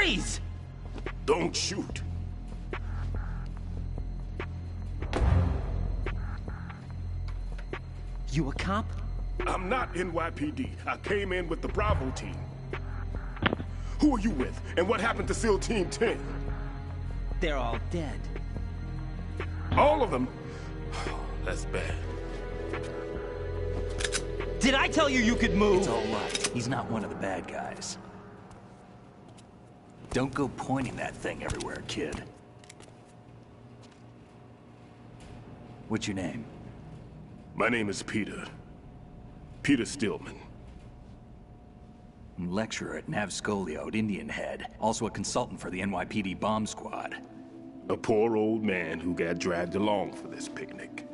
Please! Don't shoot. You a cop? I'm not NYPD. I came in with the Bravo team. Who are you with? And what happened to SEAL Team 10? They're all dead. All of them? That's bad. Did I tell you you could move? It's all right. He's not one of the bad guys. Don't go pointing that thing everywhere, kid. What's your name? My name is Peter. Peter Stillman. Lecturer at Nav Scolio at Indian Head. Also a consultant for the NYPD bomb squad. A poor old man who got dragged along for this picnic.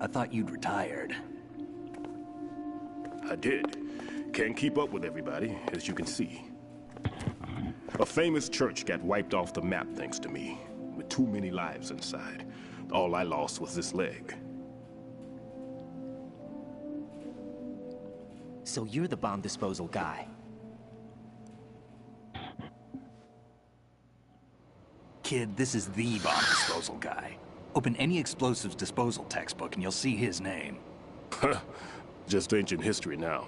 I thought you'd retired. I did. Can't keep up with everybody, as you can see. A famous church got wiped off the map thanks to me, with too many lives inside. All I lost was this leg. So you're the bomb disposal guy. Kid, this is the bomb disposal guy. Open any explosives disposal textbook and you'll see his name. Just ancient history now.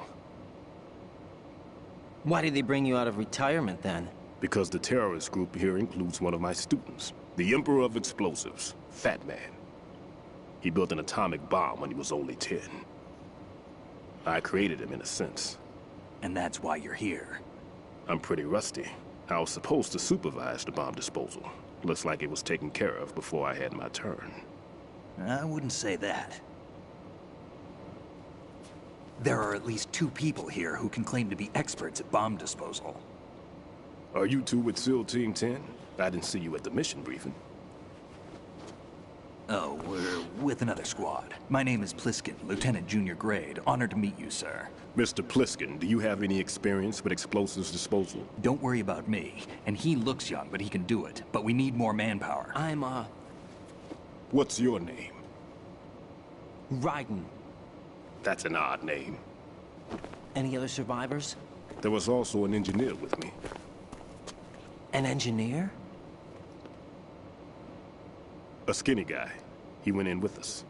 Why did they bring you out of retirement then? Because the terrorist group here includes one of my students, the Emperor of Explosives, Fat Man. He built an atomic bomb when he was only 10. I created him in a sense. And that's why you're here. I'm pretty rusty. I was supposed to supervise the bomb disposal. Looks like it was taken care of before I had my turn. I wouldn't say that. There are at least 2 people here who can claim to be experts at bomb disposal. Are you two with SEAL Team 10? I didn't see you at the mission briefing. Oh, we're with another squad. My name is Pliskin, Lieutenant Junior Grade. Honored to meet you, sir. Mr. Pliskin, do you have any experience with explosives disposal? Don't worry about me. And he looks young, but he can do it. But we need more manpower. I'm, What's your name? Raiden. That's an odd name. Any other survivors? There was also an engineer with me. An engineer? A skinny guy. He went in with us.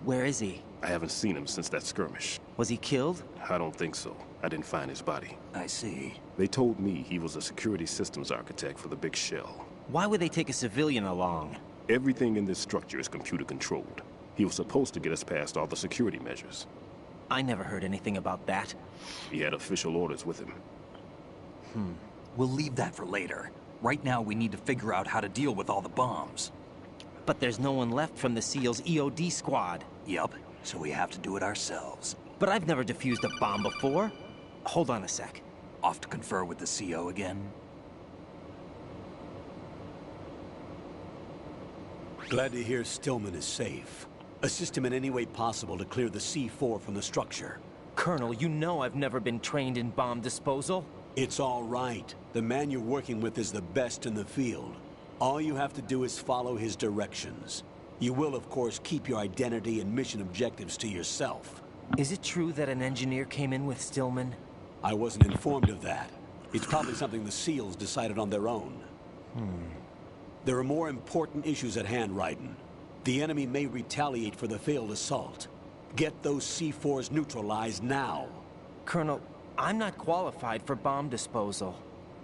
Where is he? I haven't seen him since that skirmish. Was he killed? I don't think so. I didn't find his body. I see. They told me he was a security systems architect for the big shell. Why would they take a civilian along? Everything in this structure is computer controlled. He was supposed to get us past all the security measures. I never heard anything about that. He had official orders with him. We'll leave that for later. Right now, we need to figure out how to deal with all the bombs. But there's no one left from the SEAL's EOD squad. Yup, so we have to do it ourselves. But I've never defused a bomb before. Hold on a sec. Off to confer with the CO again? Glad to hear Stillman is safe. Assist him in any way possible to clear the C4 from the structure. Colonel, you know I've never been trained in bomb disposal. It's all right. The man you're working with is the best in the field. All you have to do is follow his directions. You will, of course, keep your identity and mission objectives to yourself. Is it true that an engineer came in with Stillman? I wasn't informed of that. It's probably something the SEALs decided on their own. There are more important issues at hand, Raiden. The enemy may retaliate for the failed assault. Get those C4s neutralized now. Colonel, I'm not qualified for bomb disposal.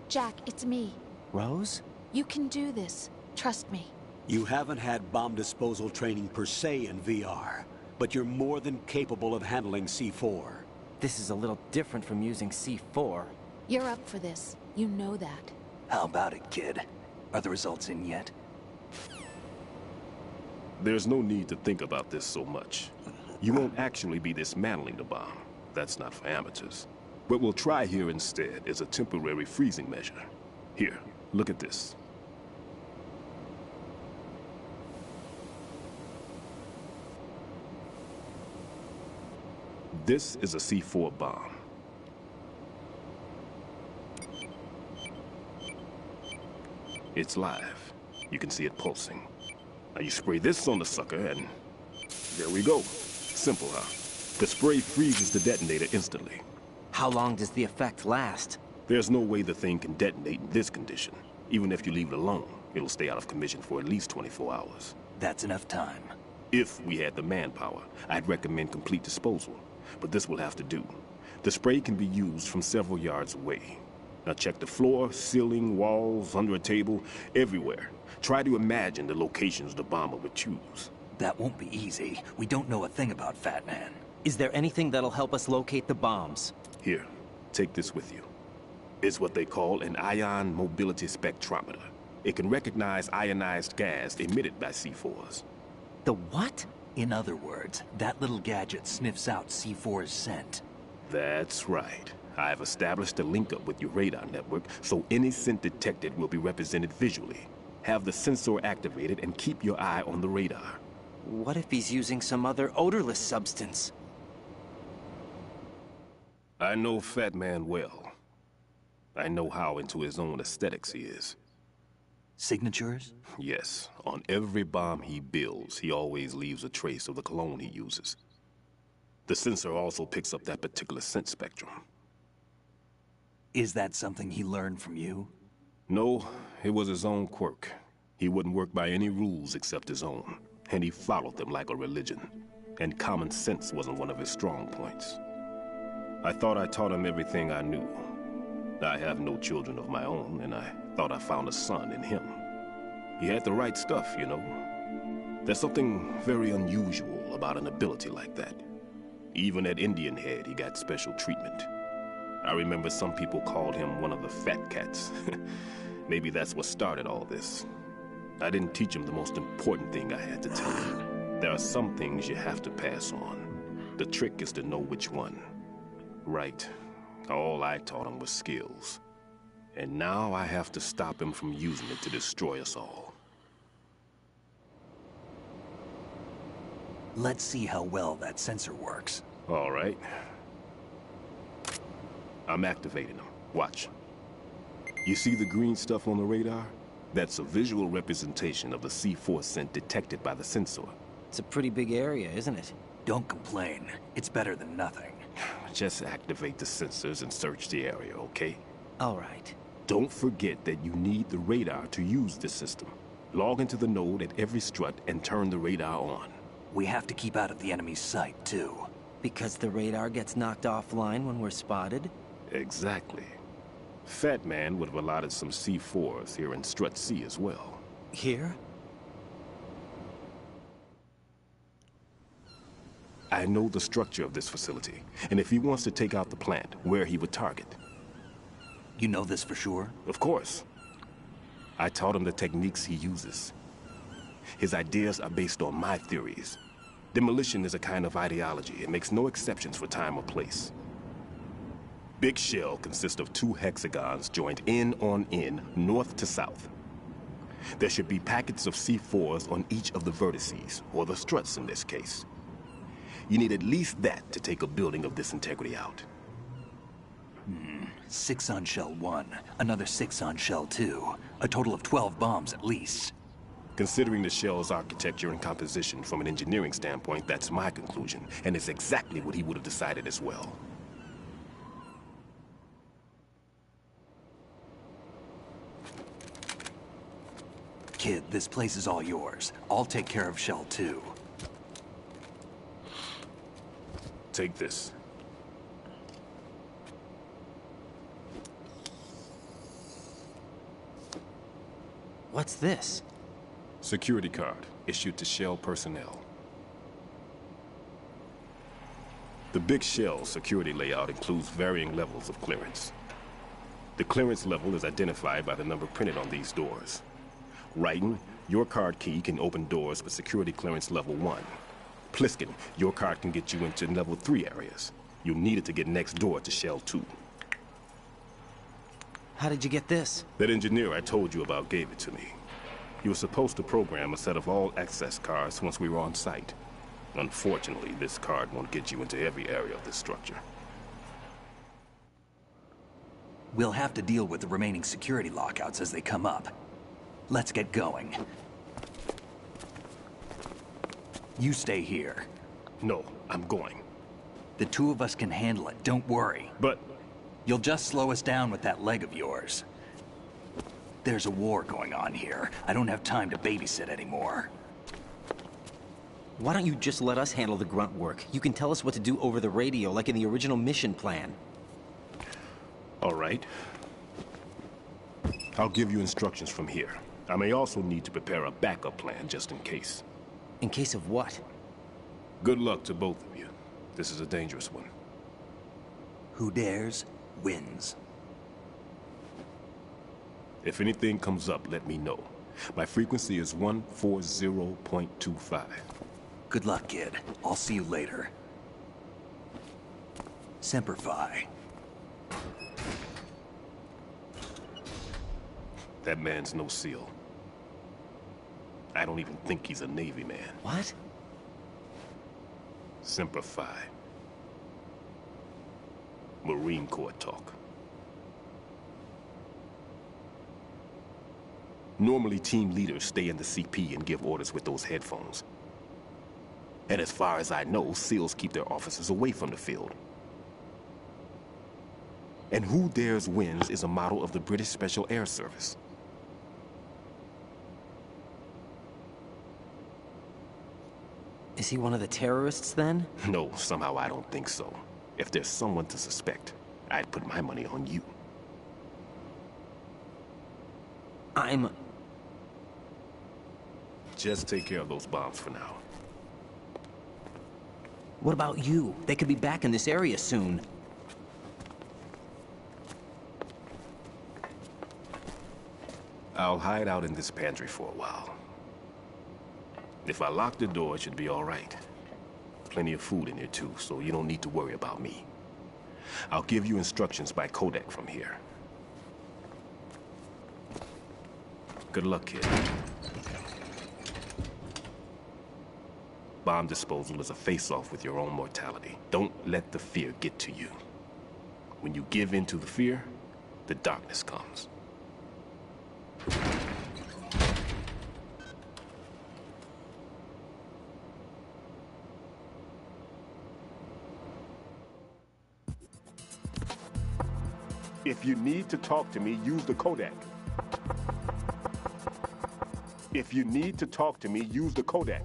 Jack, it's me. Rose? You can do this. Trust me. You haven't had bomb disposal training per se in VR, but you're more than capable of handling C4. This is a little different from using C4. You're up for this. You know that. How about it, kid? Are the results in yet? There's no need to think about this so much. You won't actually be dismantling the bomb. That's not for amateurs. What we'll try here instead is a temporary freezing measure. Here, look at this. This is a C4 bomb. It's live. You can see it pulsing. Now you spray this on the sucker and there we go. Simple, huh? The spray freezes the detonator instantly. How long does the effect last? There's no way the thing can detonate in this condition. Even if you leave it alone, it'll stay out of commission for at least 24 hours. That's enough time. If we had the manpower, I'd recommend complete disposal. But this will have to do. The spray can be used from several yards away. Now check the floor, ceiling, walls, under a table, everywhere. Try to imagine the locations the bomber would choose. That won't be easy. We don't know a thing about Fat Man. Is there anything that'll help us locate the bombs? Here, take this with you. It's what they call an ion mobility spectrometer. It can recognize ionized gas emitted by C4s. The what? In other words, that little gadget sniffs out C4's scent. That's right. I've established a link up with your radar network, so any scent detected will be represented visually. Have the sensor activated and keep your eye on the radar. What if he's using some other odorless substance? I know Fat Man well. I know how into his own aesthetics he is. Signatures? Yes, on every bomb he builds, he always leaves a trace of the cologne he uses. The sensor also picks up that particular scent spectrum. Is that something he learned from you? No, it was his own quirk. He wouldn't work by any rules except his own, and he followed them like a religion. And common sense wasn't one of his strong points. I thought I taught him everything I knew. I have no children of my own, and I thought I found a son in him. He had the right stuff, you know. There's something very unusual about an ability like that. Even at Indian Head, he got special treatment. I remember some people called him one of the fat cats. Maybe that's what started all this. I didn't teach him the most important thing I had to tell him. There are some things you have to pass on. The trick is to know which one. Right. All I taught him was skills. And now I have to stop him from using it to destroy us all. Let's see how well that sensor works. All right. I'm activating them. Watch. You see the green stuff on the radar? That's a visual representation of the C4 scent detected by the sensor. It's a pretty big area, isn't it? Don't complain. It's better than nothing. Just activate the sensors and search the area, okay? All right. Don't forget that you need the radar to use this system. Log into the node at every strut and turn the radar on. We have to keep out of the enemy's sight, too. Because the radar gets knocked offline when we're spotted? Exactly. Fat Man would have allotted some C4s here in Strut C as well. Here? I know the structure of this facility, and if he wants to take out the plant, where he would target. You know this for sure? Of course. I taught him the techniques he uses. His ideas are based on my theories. Demolition is a kind of ideology. It makes no exceptions for time or place. Big shell consists of 2 hexagons joined end on end, north to south. There should be packets of C4s on each of the vertices, or the struts in this case. You need at least that to take a building of this integrity out. 6 on shell 1, another 6 on shell 2. A total of 12 bombs at least. Considering the shell's architecture and composition from an engineering standpoint, that's my conclusion, and it's exactly what he would have decided as well. Kid, this place is all yours. I'll take care of shell 2. Take this. What's this? Security card, issued to Shell personnel. The big Shell security layout includes varying levels of clearance. The clearance level is identified by the number printed on these doors. Raiden, your card key can open doors with security clearance level 1. Pliskin, your card can get you into level 3 areas. You'll need it to get next door to Shell 2. How did you get this? That engineer I told you about gave it to me. He was supposed to program a set of all access cards once we were on site. Unfortunately, this card won't get you into every area of this structure. We'll have to deal with the remaining security lockouts as they come up. Let's get going. You stay here. No, I'm going. The 2 of us can handle it, don't worry. But You'll just slow us down with that leg of yours. There's a war going on here. I don't have time to babysit anymore. Why don't you just let us handle the grunt work? You can tell us what to do over the radio, like in the original mission plan. All right. I'll give you instructions from here. I may also need to prepare a backup plan just in case. In case of what? Good luck to both of you. This is a dangerous one. Who dares, wins. If anything comes up, let me know. My frequency is 140.25. Good luck, kid. I'll see you later. Semper Fi. That man's no SEAL. I don't even think he's a Navy man. What? Semper Fi. Marine Corps talk. Normally, team leaders stay in the CP and give orders with those headphones. And as far as I know, SEALs keep their officers away from the field. And Who Dares Wins is a model of the British Special Air Service. Is he one of the terrorists, then? No, somehow I don't think so. If there's someone to suspect, I'd put my money on you. Just take care of those bombs for now. What about you? They could be back in this area soon. I'll hide out in this pantry for a while. If I lock the door, it should be all right. Plenty of food in here too, so you don't need to worry about me. I'll give you instructions by codec from here. Good luck, kid. Bomb disposal is a face-off with your own mortality. Don't let the fear get to you. When you give in to the fear, the darkness comes. If you need to talk to me, use the codec. If you need to talk to me, use the codec.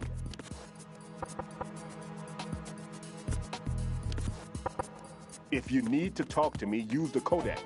If you need to talk to me, use the codec.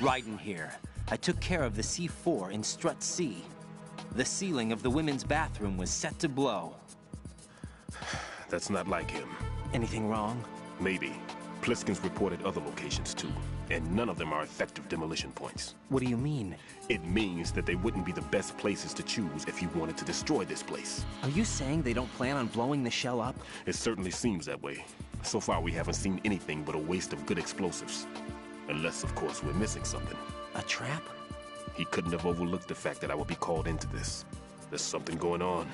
Raiden here. I took care of the C4 in Strut C. The ceiling of the women's bathroom was set to blow. That's not like him. Anything wrong? Maybe. Pliskin's reported other locations too, and none of them are effective demolition points. What do you mean? It means that they wouldn't be the best places to choose if you wanted to destroy this place. Are you saying they don't plan on blowing the shell up? It certainly seems that way. So far, we haven't seen anything but a waste of good explosives. Unless, of course, we're missing something. A trap? He couldn't have overlooked the fact that I would be called into this. There's something going on.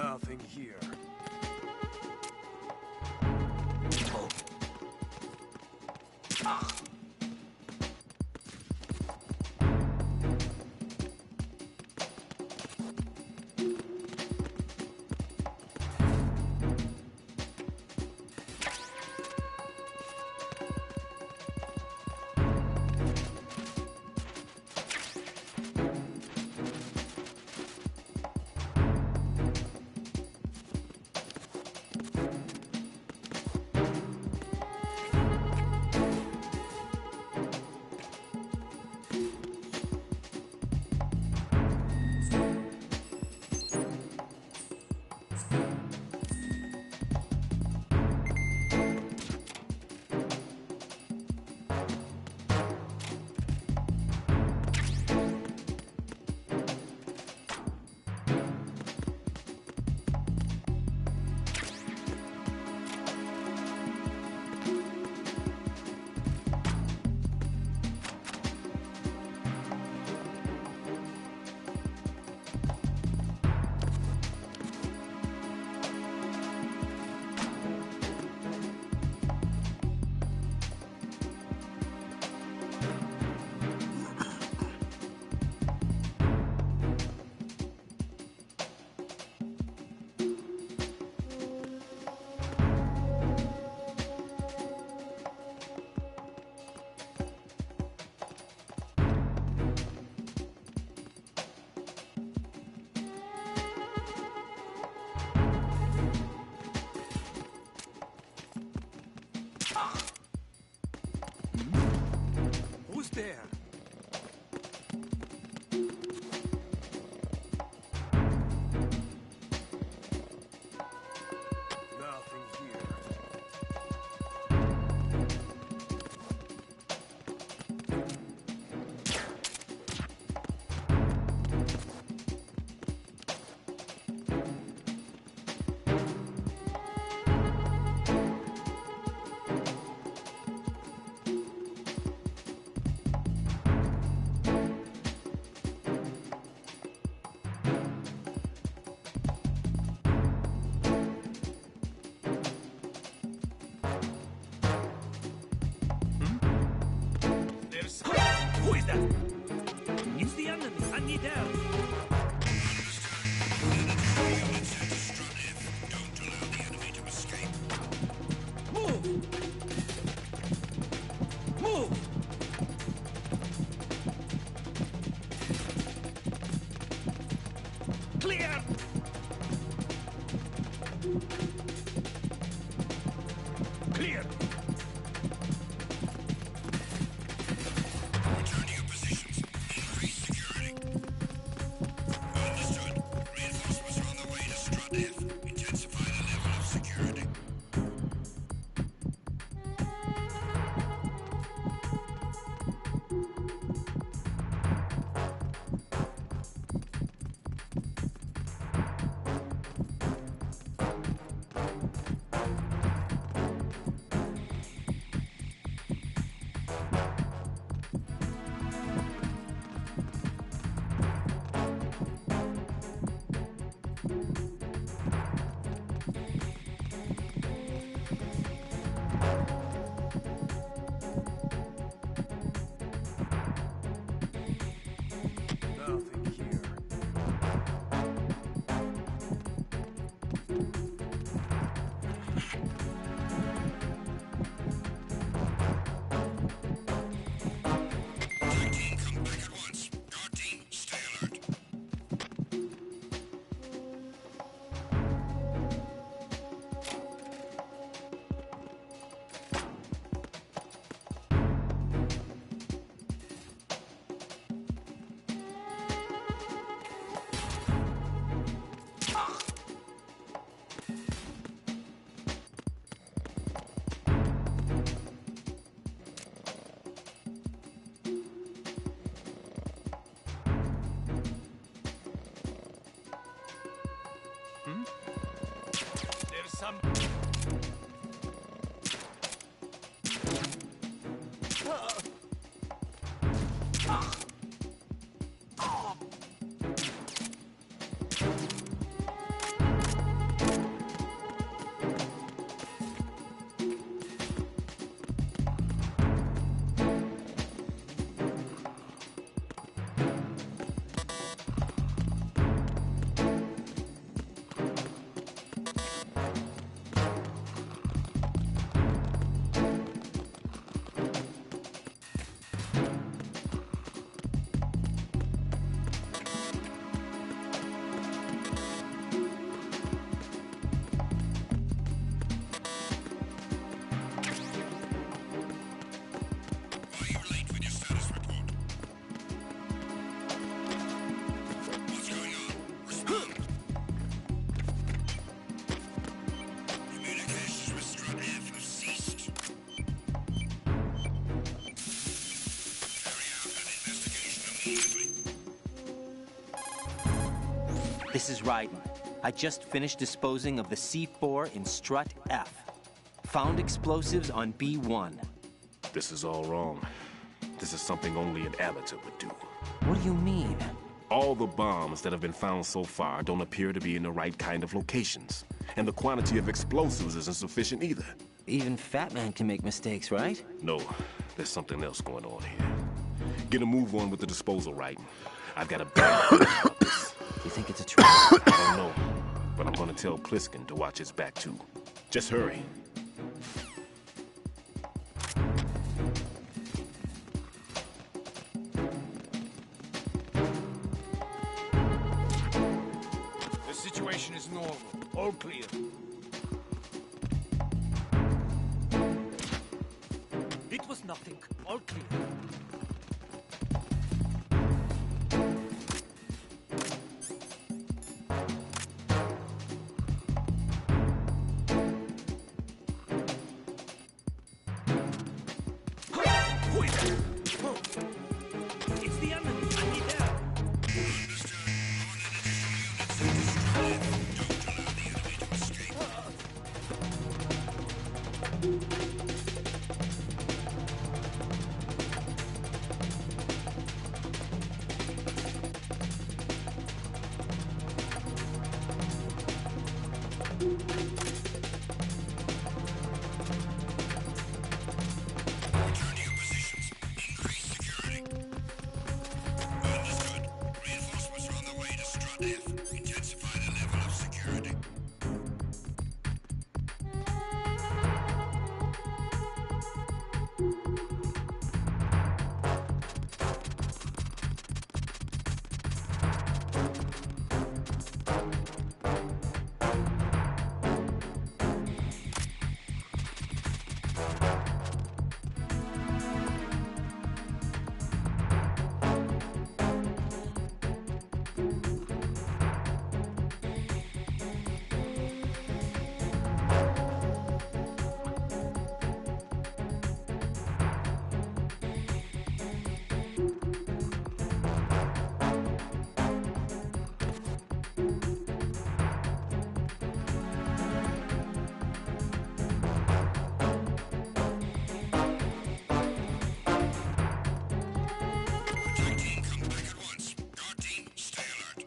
Nothing here. Who's there? Nothing here. Who is that? It's the enemy. I need help. Don't allow the enemy to escape. Move! Move! Clear! Clear! Return to your positions. Increase security. Understood. Reinforcements are on the way to Strut F. Intensify the level of security. This is Raiden. I just finished disposing of the C4 in strut F. Found explosives on B1. This is all wrong. This is something only an amateur would do. What do you mean? All the bombs that have been found so far don't appear to be in the right kind of locations. And the quantity of explosives isn't sufficient either. Even Fat Man can make mistakes, right? No, there's something else going on here. Get a move on with the disposal, Raiden. I've got a bad feeling about this. You think it's a trap? I don't know, but I'm gonna tell Pliskin to watch his back too. Just hurry. The situation is normal. All clear. It was nothing. All clear. Who is that? It's the enemy. I need help. Return to your positions. Increase security. Understood. Reinforcements are on the way to strut F. Intensify the level of security. Attack team, come back at once. Guard team, stay alert.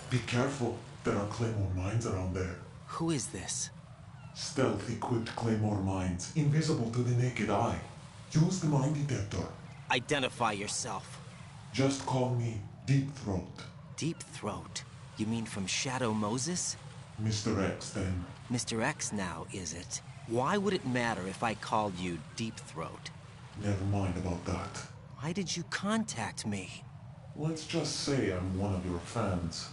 Be careful. There are claymore mines around there. Who is this? Stealth-equipped claymore mines, invisible to the naked eye. Use the mine detector. Identify yourself. Just call me Deep Throat. Deep Throat? You mean from Shadow Moses? Mr. X, then. Mr. X now, is it? Why would it matter if I called you Deep Throat? Never mind about that. Why did you contact me? Let's just say I'm one of your fans.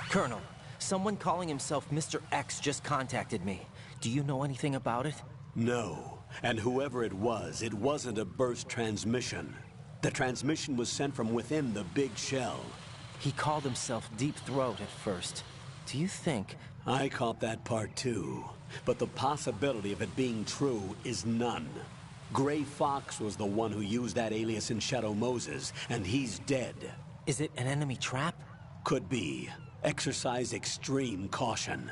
Colonel, someone calling himself Mr. X just contacted me. Do you know anything about it? No. And whoever it wasn't a burst transmission. The transmission was sent from within the big shell. He called himself Deep Throat at first. Do you think... I caught that part too. But the possibility of it being true is none. Gray Fox was the one who used that alias in Shadow Moses, and he's dead. Is it an enemy trap? Could be. Exercise extreme caution.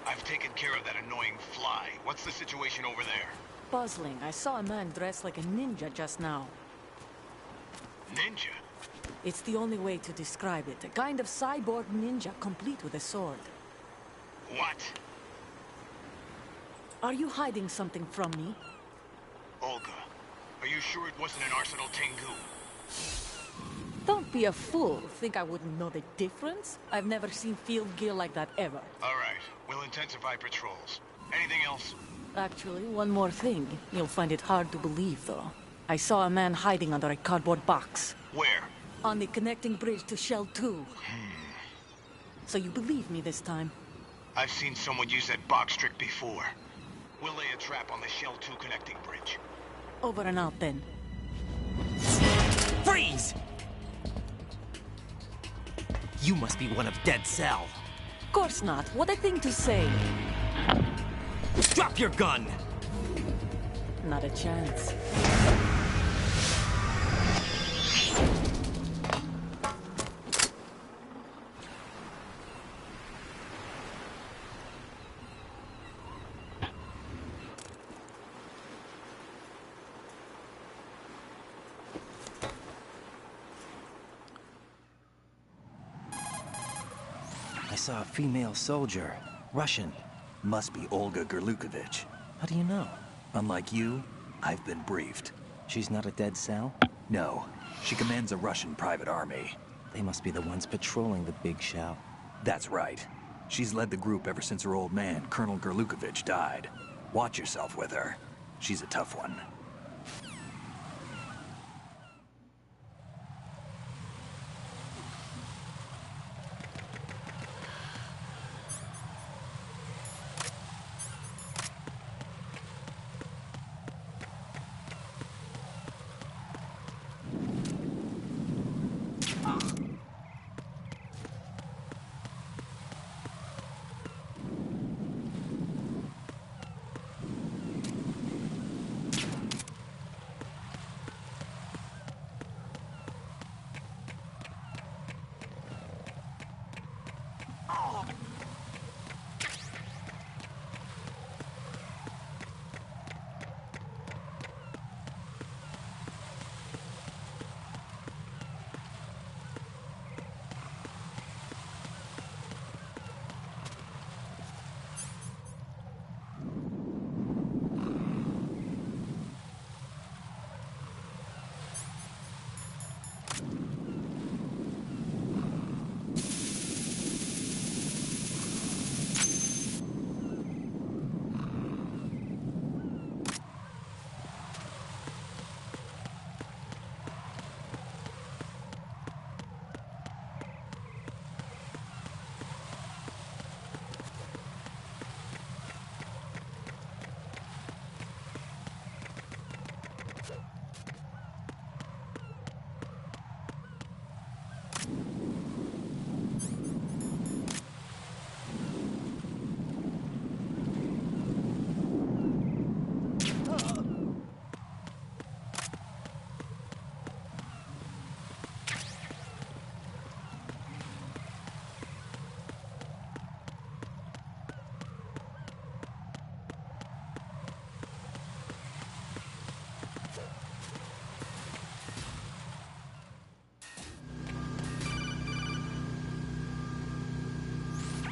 I've taken care of that annoying fly. What's the situation over there? Puzzling. I saw a man dressed like a ninja just now. Ninja? It's the only way to describe it. A kind of cyborg ninja, complete with a sword. What? Are you hiding something from me? Olga, are you sure it wasn't an Arsenal Tengu? Don't be a fool. Think I wouldn't know the difference? I've never seen field gear like that ever. All right, we'll intensify patrols. Anything else? Actually, one more thing. You'll find it hard to believe, though. I saw a man hiding under a cardboard box. Where? On the connecting bridge to Shell 2. So you believe me this time? I've seen someone use that box trick before. We'll lay a trap on the Shell 2 connecting bridge. Over and out, then. Freeze! You must be one of Dead Cell. Of course not. What a thing to say. Drop your gun! Not a chance. I saw a female soldier. Russian. Must be Olga Gerlukovich. How do you know? Unlike you, I've been briefed. She's not a Dead Cell? No, she commands a Russian private army. They must be the ones patrolling the big shell. That's right. She's led the group ever since her old man, Colonel Gerlukovich, died. Watch yourself with her. She's a tough one.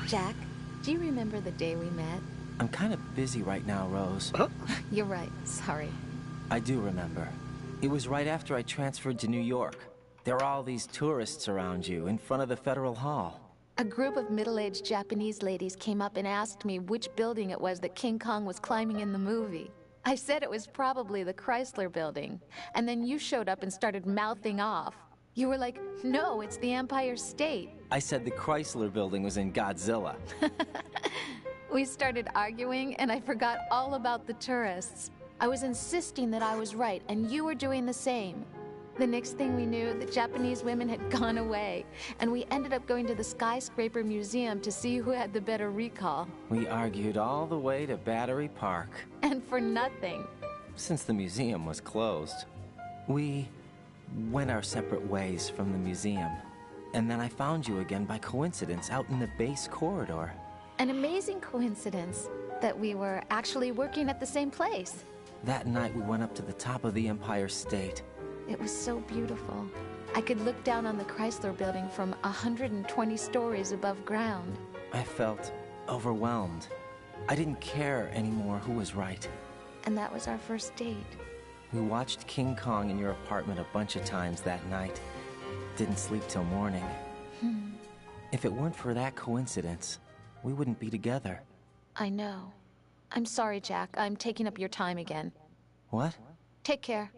Jack, do you remember the day we met? I'm kind of busy right now, Rose. You're right. Sorry. I do remember. It was right after I transferred to New York. There were all these tourists around you in front of the Federal Hall. A group of middle-aged Japanese ladies came up and asked me which building it was that King Kong was climbing in the movie. I said it was probably the Chrysler building. And then you showed up and started mouthing off. You were like, no, it's the Empire State. I said the Chrysler building was in Godzilla. We started arguing, and I forgot all about the tourists. I was insisting that I was right, and you were doing the same. The next thing we knew, the Japanese women had gone away, and we ended up going to the Skyscraper Museum to see who had the better recall. We argued all the way to Battery Park. And for nothing. Since the museum was closed, we went our separate ways from the museum. And then I found you again by coincidence out in the base corridor. An amazing coincidence that we were actually working at the same place. That night we went up to the top of the Empire State. It was so beautiful. I could look down on the Chrysler building from 120 stories above ground. I felt overwhelmed. I didn't care anymore who was right. And that was our first date. We watched King Kong in your apartment a bunch of times that night. Didn't sleep till morning. If it weren't for that coincidence, we wouldn't be together. I know. I'm sorry, Jack. I'm taking up your time again. What? Take care.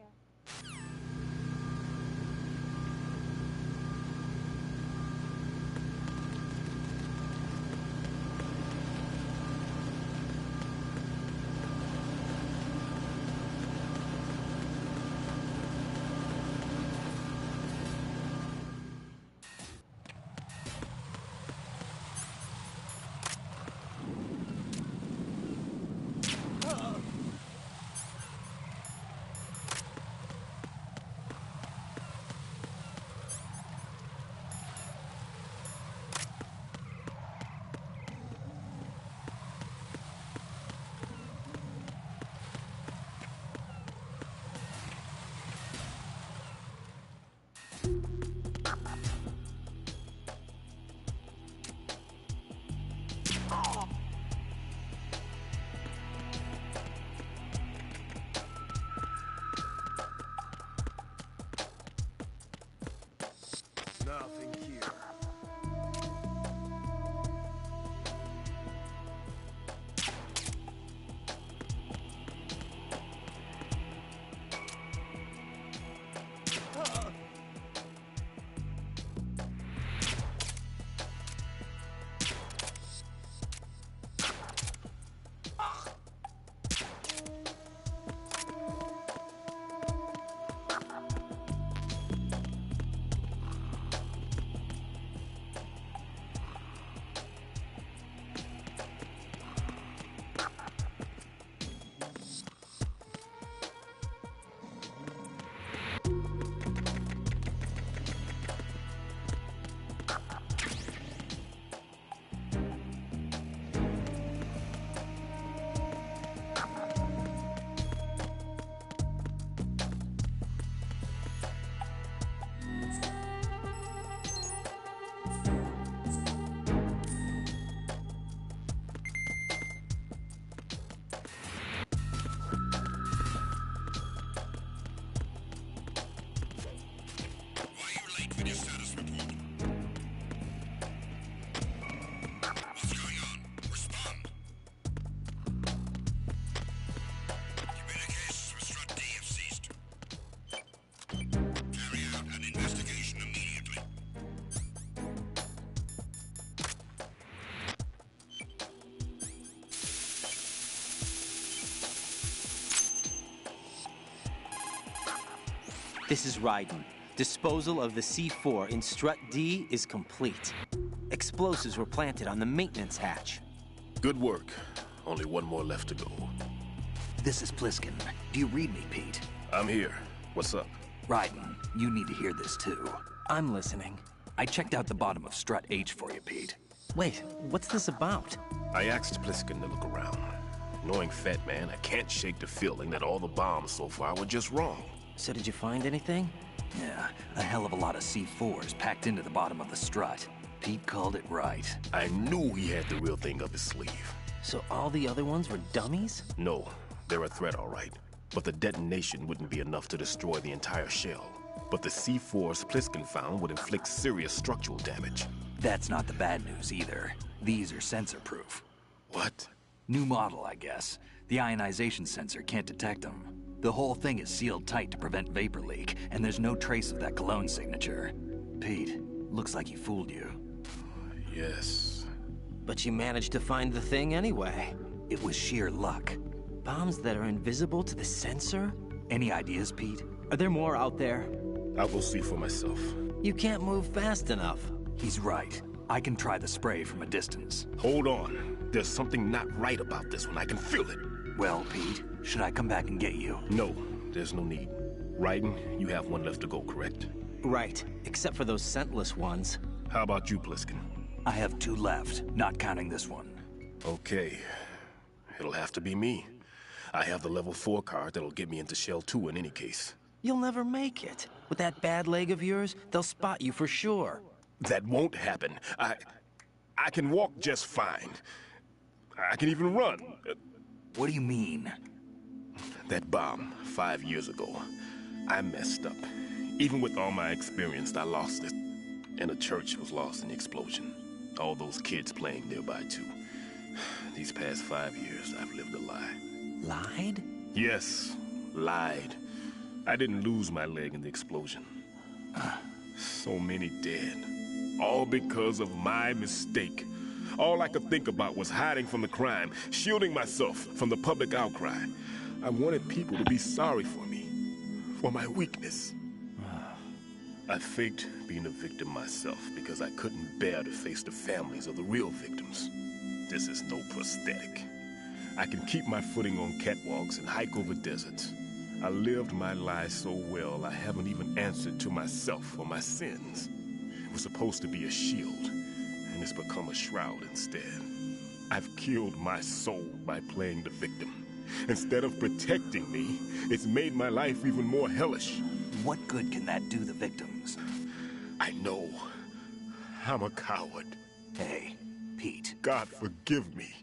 Nothing here. This is Raiden. Disposal of the C4 in Strut D is complete. Explosives were planted on the maintenance hatch. Good work. Only one more left to go. This is Pliskin. Do you read me, Pete? I'm here. What's up? Raiden, you need to hear this too. I'm listening. I checked out the bottom of Strut H for you, Pete. Wait, what's this about? I asked Pliskin to look around. Knowing Fat Man, I can't shake the feeling that all the bombs so far were just wrong. So did you find anything? Yeah, a hell of a lot of C4s packed into the bottom of the strut. Pete called it right. I knew he had the real thing up his sleeve. So all the other ones were dummies? No, they're a threat, all right. But the detonation wouldn't be enough to destroy the entire shell. But the C4s Pliskin found would inflict serious structural damage. That's not the bad news either. These are sensor-proof. What? New model, I guess. The ionization sensor can't detect them. The whole thing is sealed tight to prevent vapor leak, and there's no trace of that cologne signature. Pete, looks like he fooled you. Yes. But you managed to find the thing anyway. It was sheer luck. Bombs that are invisible to the sensor? Any ideas, Pete? Are there more out there? I'll go see for myself. You can't move fast enough. He's right. I can try the spray from a distance. Hold on. There's something not right about this one. I can feel it. Well, Pete, should I come back and get you? No, there's no need. Raiden, you have one left to go, correct? Right, except for those scentless ones. How about you, Pliskin? I have 2 left, not counting this one. Okay. It'll have to be me. I have the level 4 card that'll get me into Shell 2 in any case. You'll never make it. With that bad leg of yours, they'll spot you for sure. That won't happen. I can walk just fine. I can even run. What do you mean? That bomb, 5 years ago. I messed up. Even with all my experience, I lost it. And the church was lost in the explosion. All those kids playing nearby, too. These past 5 years, I've lived a lie. Lied? Yes, lied. I didn't lose my leg in the explosion. So many dead. All because of my mistake. All I could think about was hiding from the crime, shielding myself from the public outcry. I wanted people to be sorry for me, for my weakness. I faked being a victim myself because I couldn't bear to face the families of the real victims. This is no prosthetic. I can keep my footing on catwalks and hike over deserts. I lived my life so well, I haven't even answered to myself for my sins. It was supposed to be a shield, and it's become a shroud instead. I've killed my soul by playing the victim. Instead of protecting me, it's made my life even more hellish. What good can that do the victims? I know. I'm a coward. Hey, Pete. God forgive me.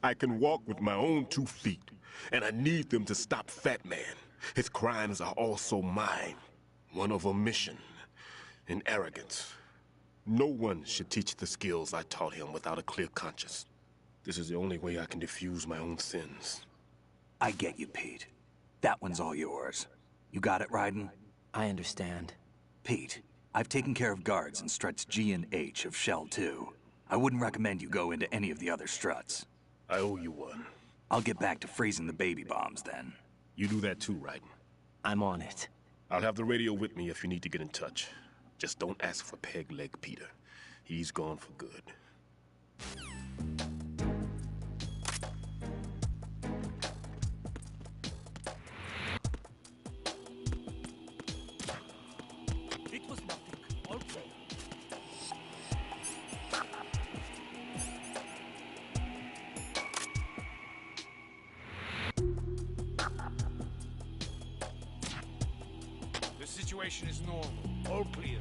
I can walk with my own 2 feet, and I need them to stop Fat Man. His crimes are also mine. One of omission and arrogance. No one should teach the skills I taught him without a clear conscience. This is the only way I can diffuse my own sins. I get you, Pete. That one's all yours. You got it, Raiden? I understand. Pete, I've taken care of guards in struts G and H of Shell 2. I wouldn't recommend you go into any of the other struts. I owe you one. I'll get back to freezing the baby bombs then. You do that too, Raiden. I'm on it. I'll have the radio with me if you need to get in touch. Just don't ask for Peg Leg Peter. He's gone for good. It was nothing. All clear. The situation is normal. All clear.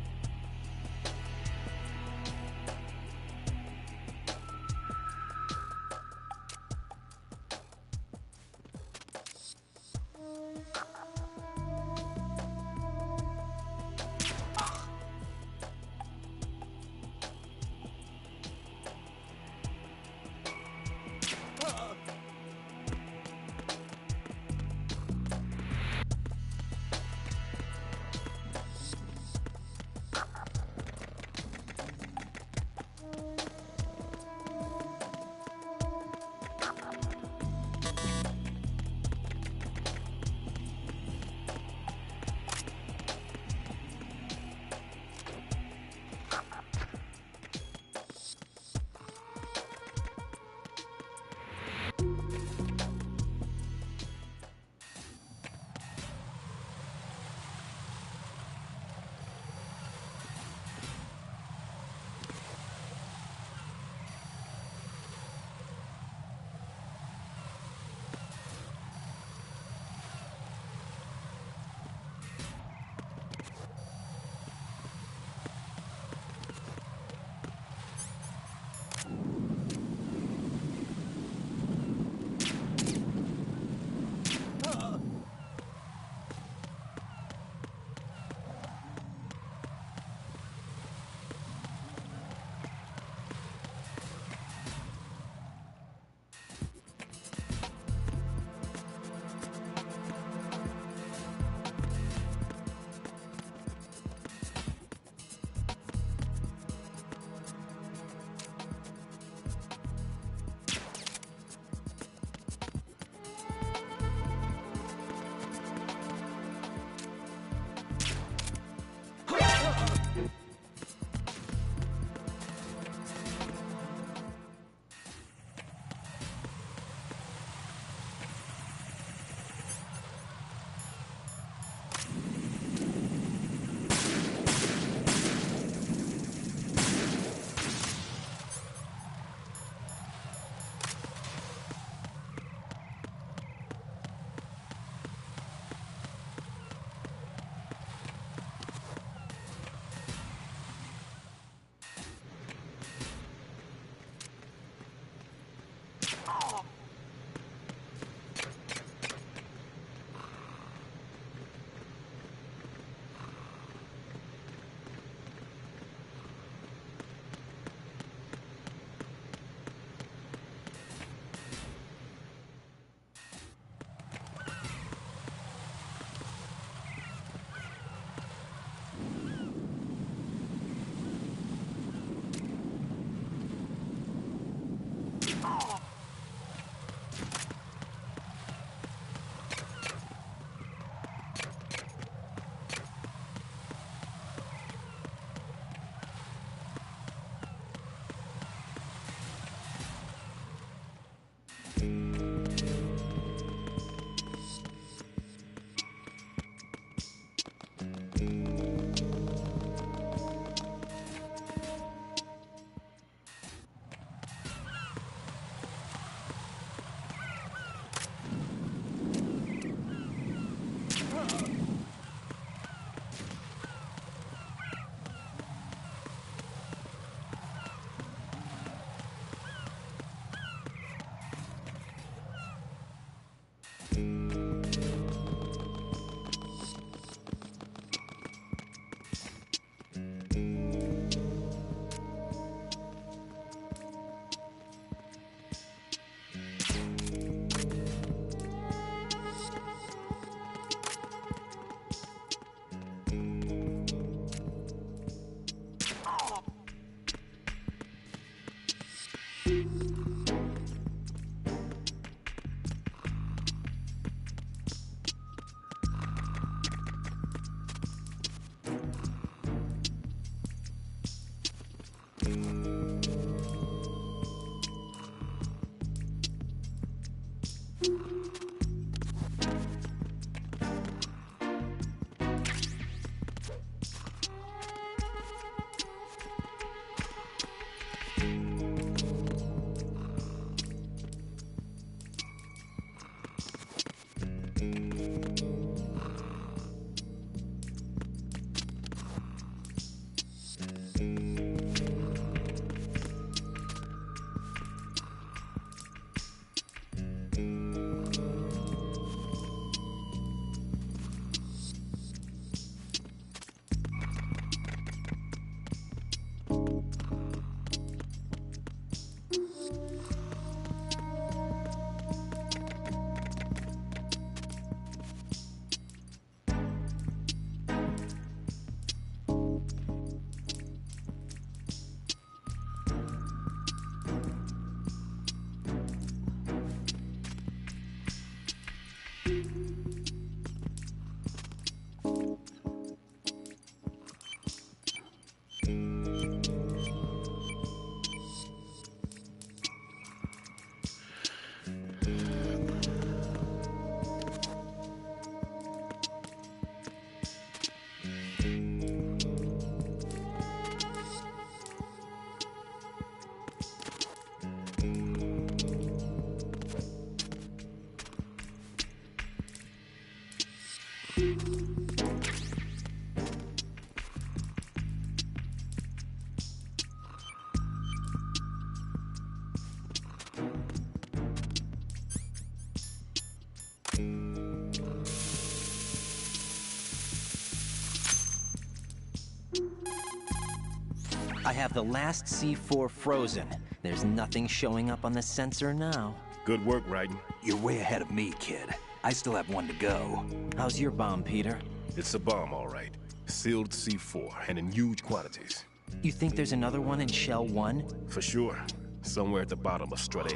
I have the last C4 frozen. There's nothing showing up on the sensor now. Good work, Raiden. You're way ahead of me, kid. I still have one to go. How's your bomb, Peter? It's a bomb, all right. Sealed C4, and in huge quantities. You think there's another one in Shell 1? For sure. Somewhere at the bottom of Strut A.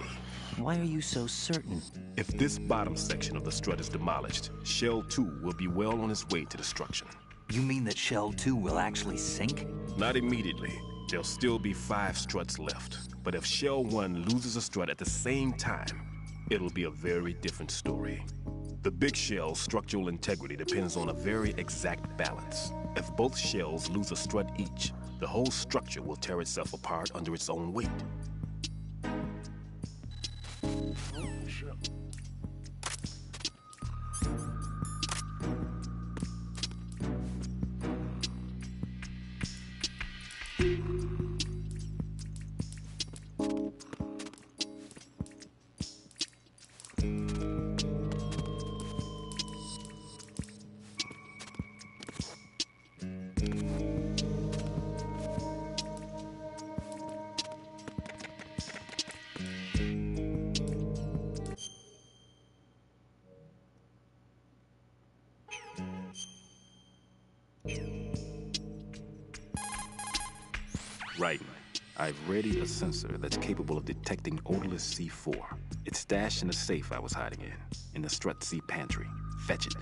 Why are you so certain? If this bottom section of the strut is demolished, Shell 2 will be well on its way to destruction. You mean that Shell 2 will actually sink? Not immediately. There'll still be 5 struts left. But if Shell 1 loses a strut at the same time, it'll be a very different story. The big shell's structural integrity depends on a very exact balance. If both shells lose a strut each, the whole structure will tear itself apart under its own weight. Raiden, I've readied a sensor that's capable of detecting odorless C4. It's stashed in the safe I was hiding in the Strut C pantry. Fetch it.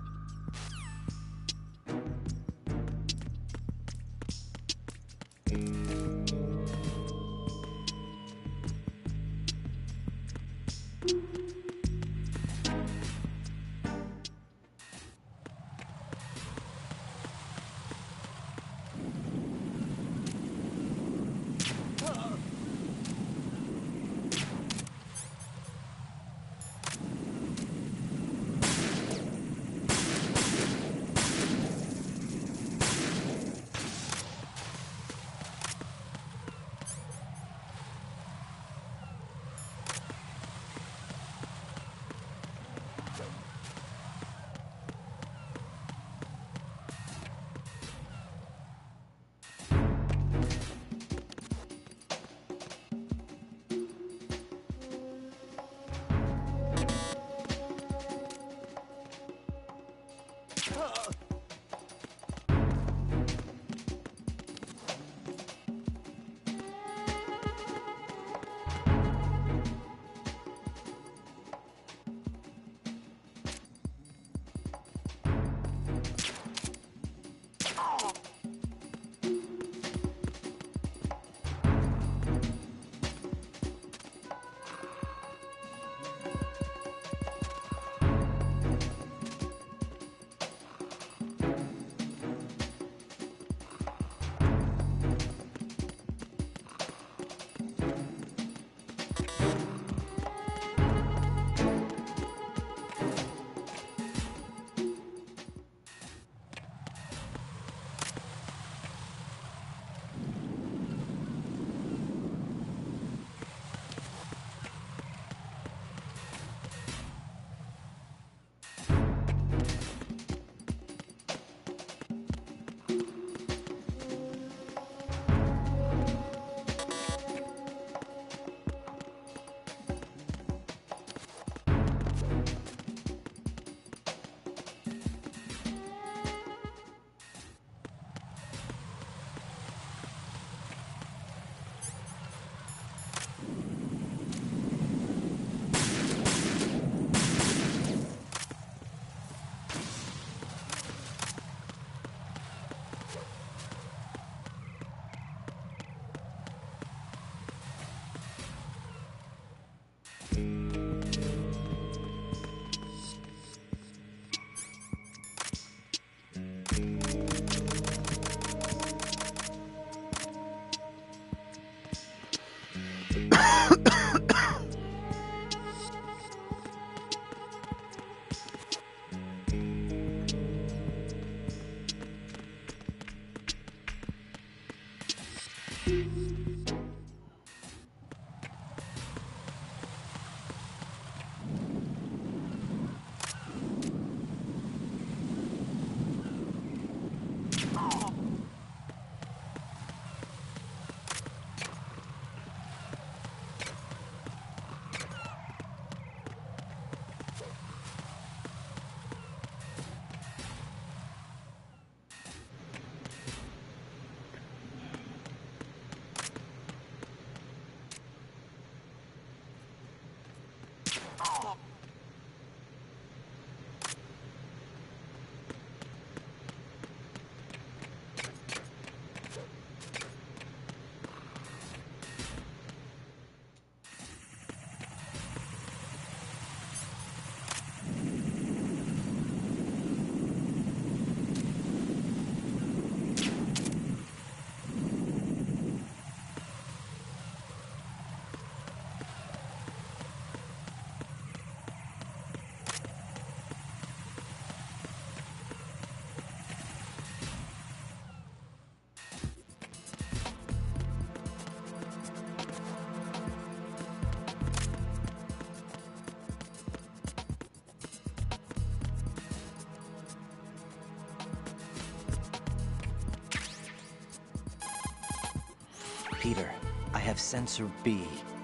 Peter, I have sensor B.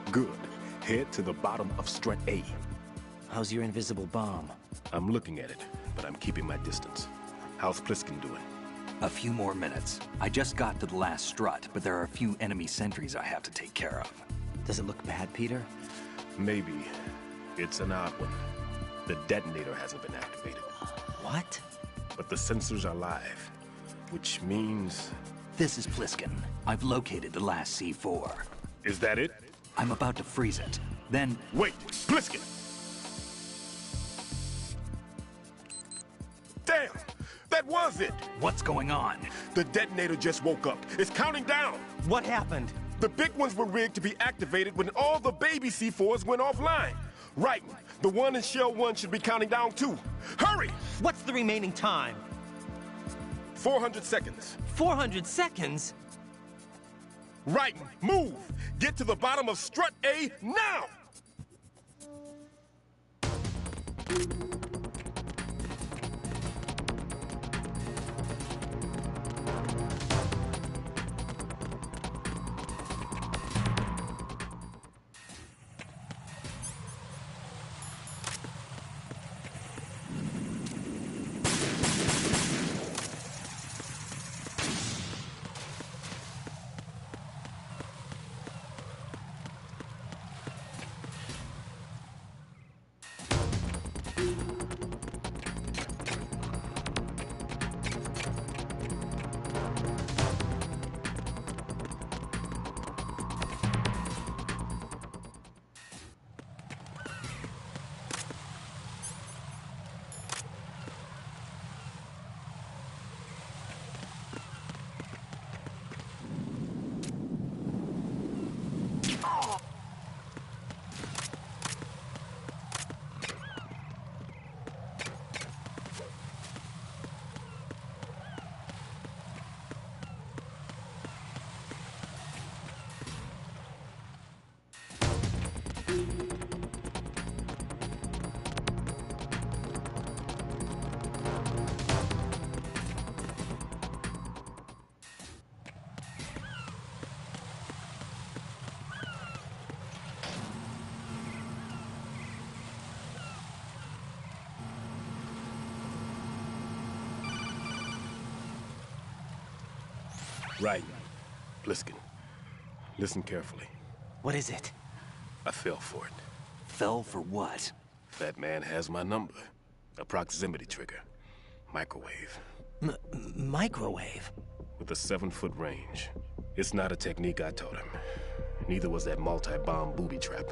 Good. Head to the bottom of strut A. How's your invisible bomb? I'm looking at it, but I'm keeping my distance. How's Pliskin doing? A few more minutes. I just got to the last strut, but there are a few enemy sentries I have to take care of. Does it look bad, Peter? Maybe. It's an odd one. The detonator hasn't been activated. What? But the sensors are live, which means... This is Pliskin. I've located the last C4. Is that it? I'm about to freeze it. Then... Wait! Pliskin! Damn! That was it! What's going on? The detonator just woke up. It's counting down! What happened? The big ones were rigged to be activated when all the baby C4s went offline. Right. The one in Shell 1 should be counting down too. Hurry! What's the remaining time? 400 seconds. 400 seconds? Right. Move! Get to the bottom of strut A now! Right. Pliskin. Listen carefully. What is it? I fell for it. Fell for what? That man has my number. A proximity trigger. Microwave. Microwave? With a 7-foot range. It's not a technique I taught him. Neither was that multi-bomb booby trap.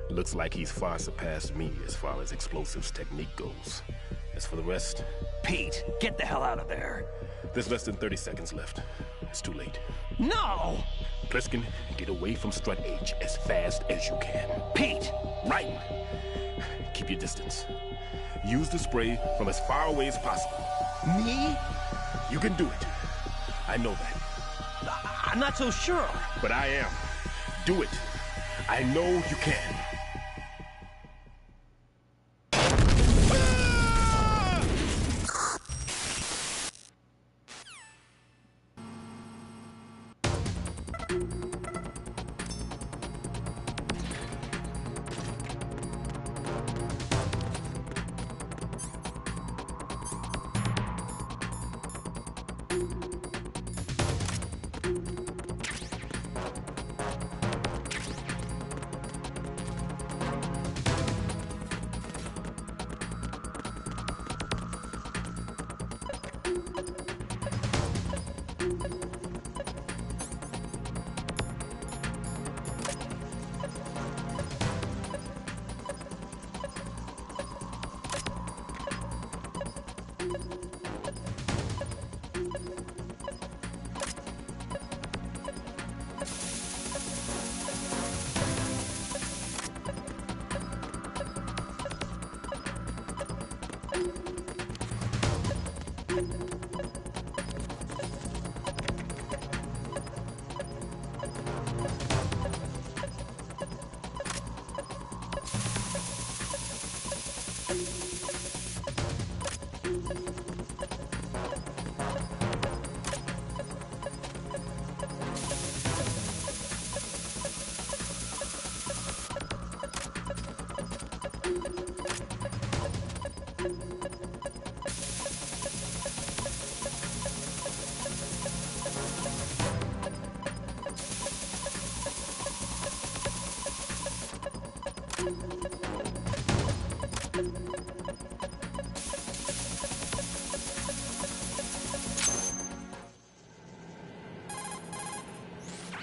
Looks like he's far surpassed me as far as explosives technique goes. As for the rest... Pete, get the hell out of there. There's less than 30 seconds left. It's too late. No! Pliskin, get away from strut H as fast as you can. Pete! Right! Keep your distance. Use the spray from as far away as possible. Me? You can do it. I know that. I'm not so sure. But I am. Do it. I know you can.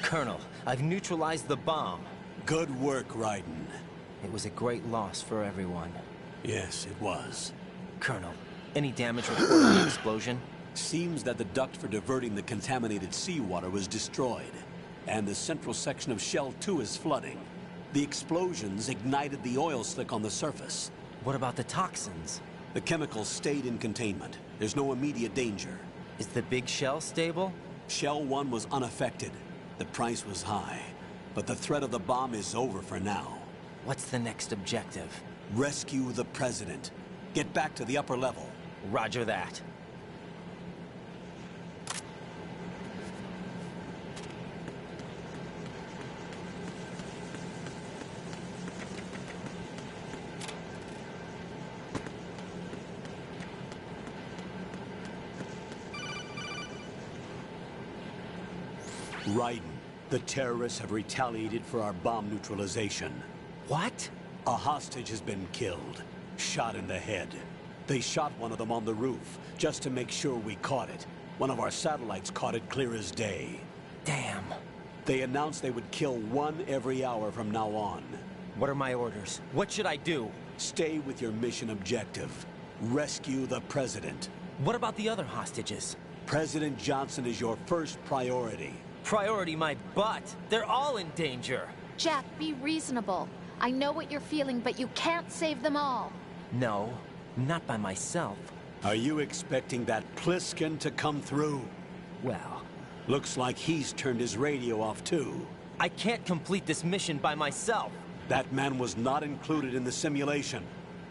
Colonel, I've neutralized the bomb. Good work, Raiden. It was a great loss for everyone. Yes, it was. Colonel, any damage reported on the explosion? Seems that the duct for diverting the contaminated seawater was destroyed, and the central section of Shell 2 is flooding. The explosions ignited the oil slick on the surface. What about the toxins? The chemicals stayed in containment. There's no immediate danger. Is the big shell stable? Shell 1 was unaffected. The price was high, but the threat of the bomb is over for now. What's the next objective? Rescue the President. Get back to the upper level. Roger that. Raiden, the terrorists have retaliated for our bomb neutralization. What? A hostage has been killed, shot in the head. They shot one of them on the roof, just to make sure we caught it. One of our satellites caught it clear as day. Damn. They announced they would kill one every hour from now on. What are my orders? What should I do? Stay with your mission objective. Rescue the President. What about the other hostages? President Johnson is your first priority. Priority my butt. They're all in danger. Jack, be reasonable. I know what you're feeling, but you can't save them all. No, not by myself. Are you expecting that Pliskin to come through? Well, looks like he's turned his radio off too. I can't complete this mission by myself. That man was not included in the simulation.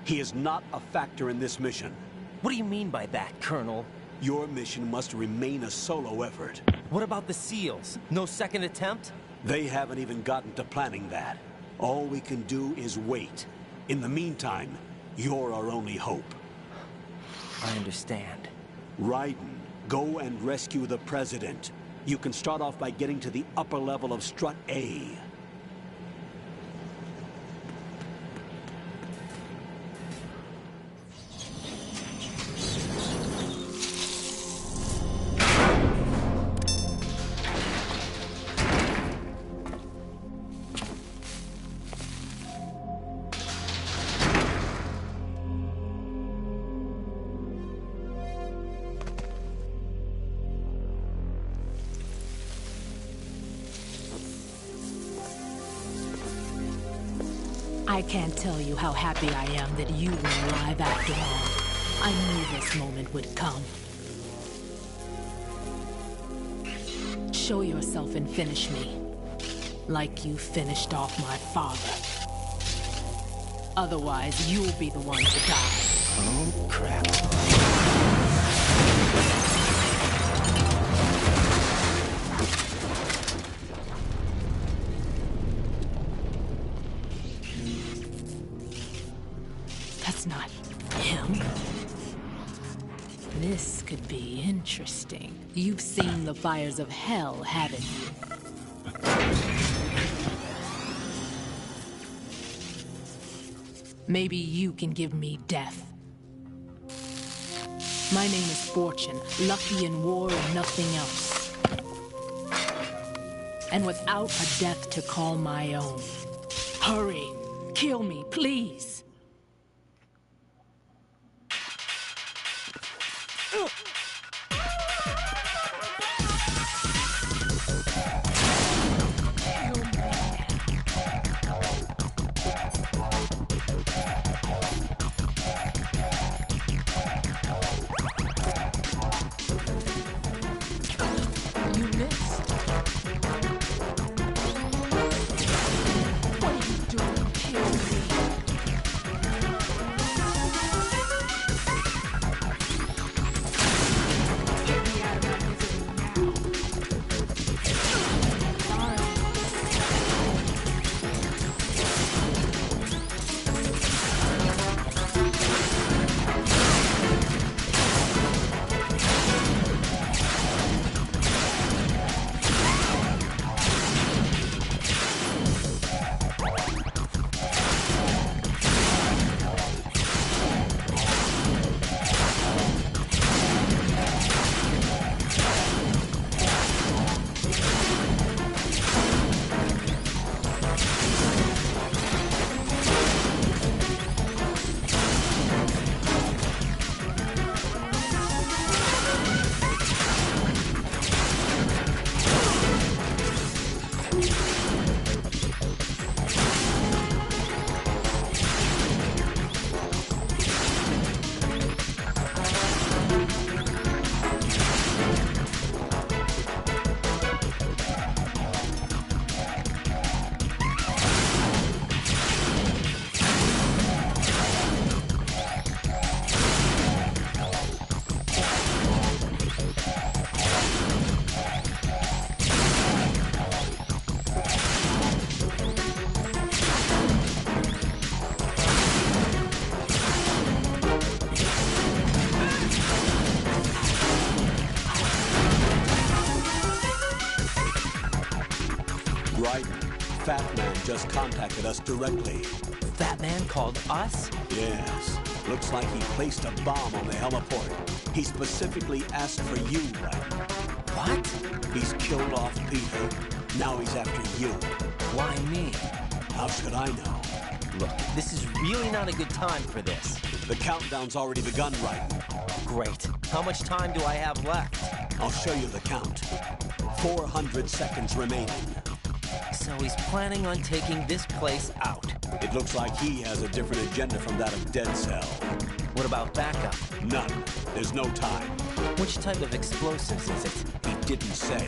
He is not a factor in this mission. What do you mean by that, Colonel? Your mission must remain a solo effort. What about the SEALs? No second attempt? They haven't even gotten to planning that. All we can do is wait. In the meantime, you're our only hope. I understand. Raiden, go and rescue the President. You can start off by getting to the upper level of Strut A. I can't tell you how happy I am that you were alive after all. I knew this moment would come. Show yourself and finish me. Like you finished off my father. Otherwise, you'll be the one to die. Oh, crap. That's not him. This could be interesting. You've seen the fires of hell, haven't you? Maybe you can give me death. My name is Fortune, lucky in war and nothing else. And without a death to call my own. Hurry, kill me, please. Fat Man just contacted us directly. Fat Man called us? Yes. Looks like he placed a bomb on the heliport. He specifically asked for you, Raiden. What? He's killed off Peter. Now he's after you. Why me? How should I know? Look, this is really not a good time for this. The countdown's already begun, Raiden. Great. How much time do I have left? I'll show you the count. 400 seconds remaining. So he's planning on taking this place out. It looks like he has a different agenda from that of Dead Cell. What about backup? None. There's no time. Which type of explosives is it? He didn't say.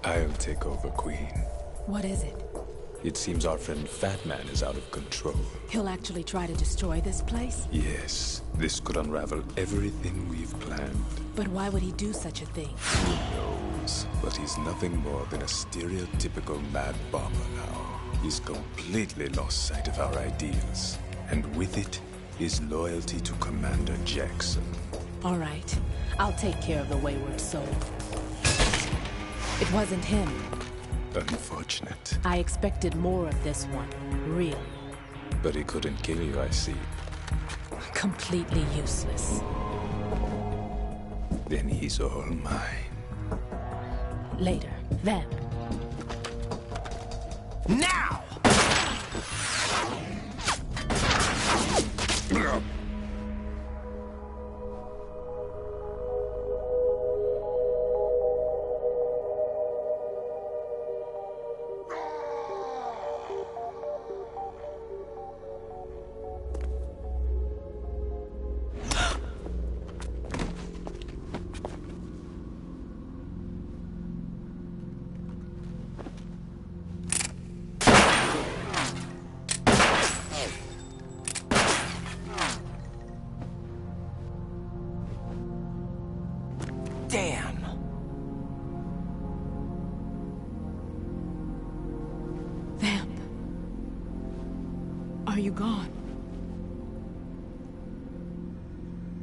I'll take over, Queen. What is it? It seems our friend Fat Man is out of control. He'll actually try to destroy this place? Yes, this could unravel everything we've planned. But why would he do such a thing? Who knows? But he's nothing more than a stereotypical mad bomber now. He's completely lost sight of our ideals. And with it, his loyalty to Commander Jackson. All right. I'll take care of the wayward soul. It wasn't him. Unfortunate. I expected more of this one, really. But he couldn't kill you, I see. Completely useless. Then he's all mine. Later. Then. Now! Damn! Vamp. Are you gone?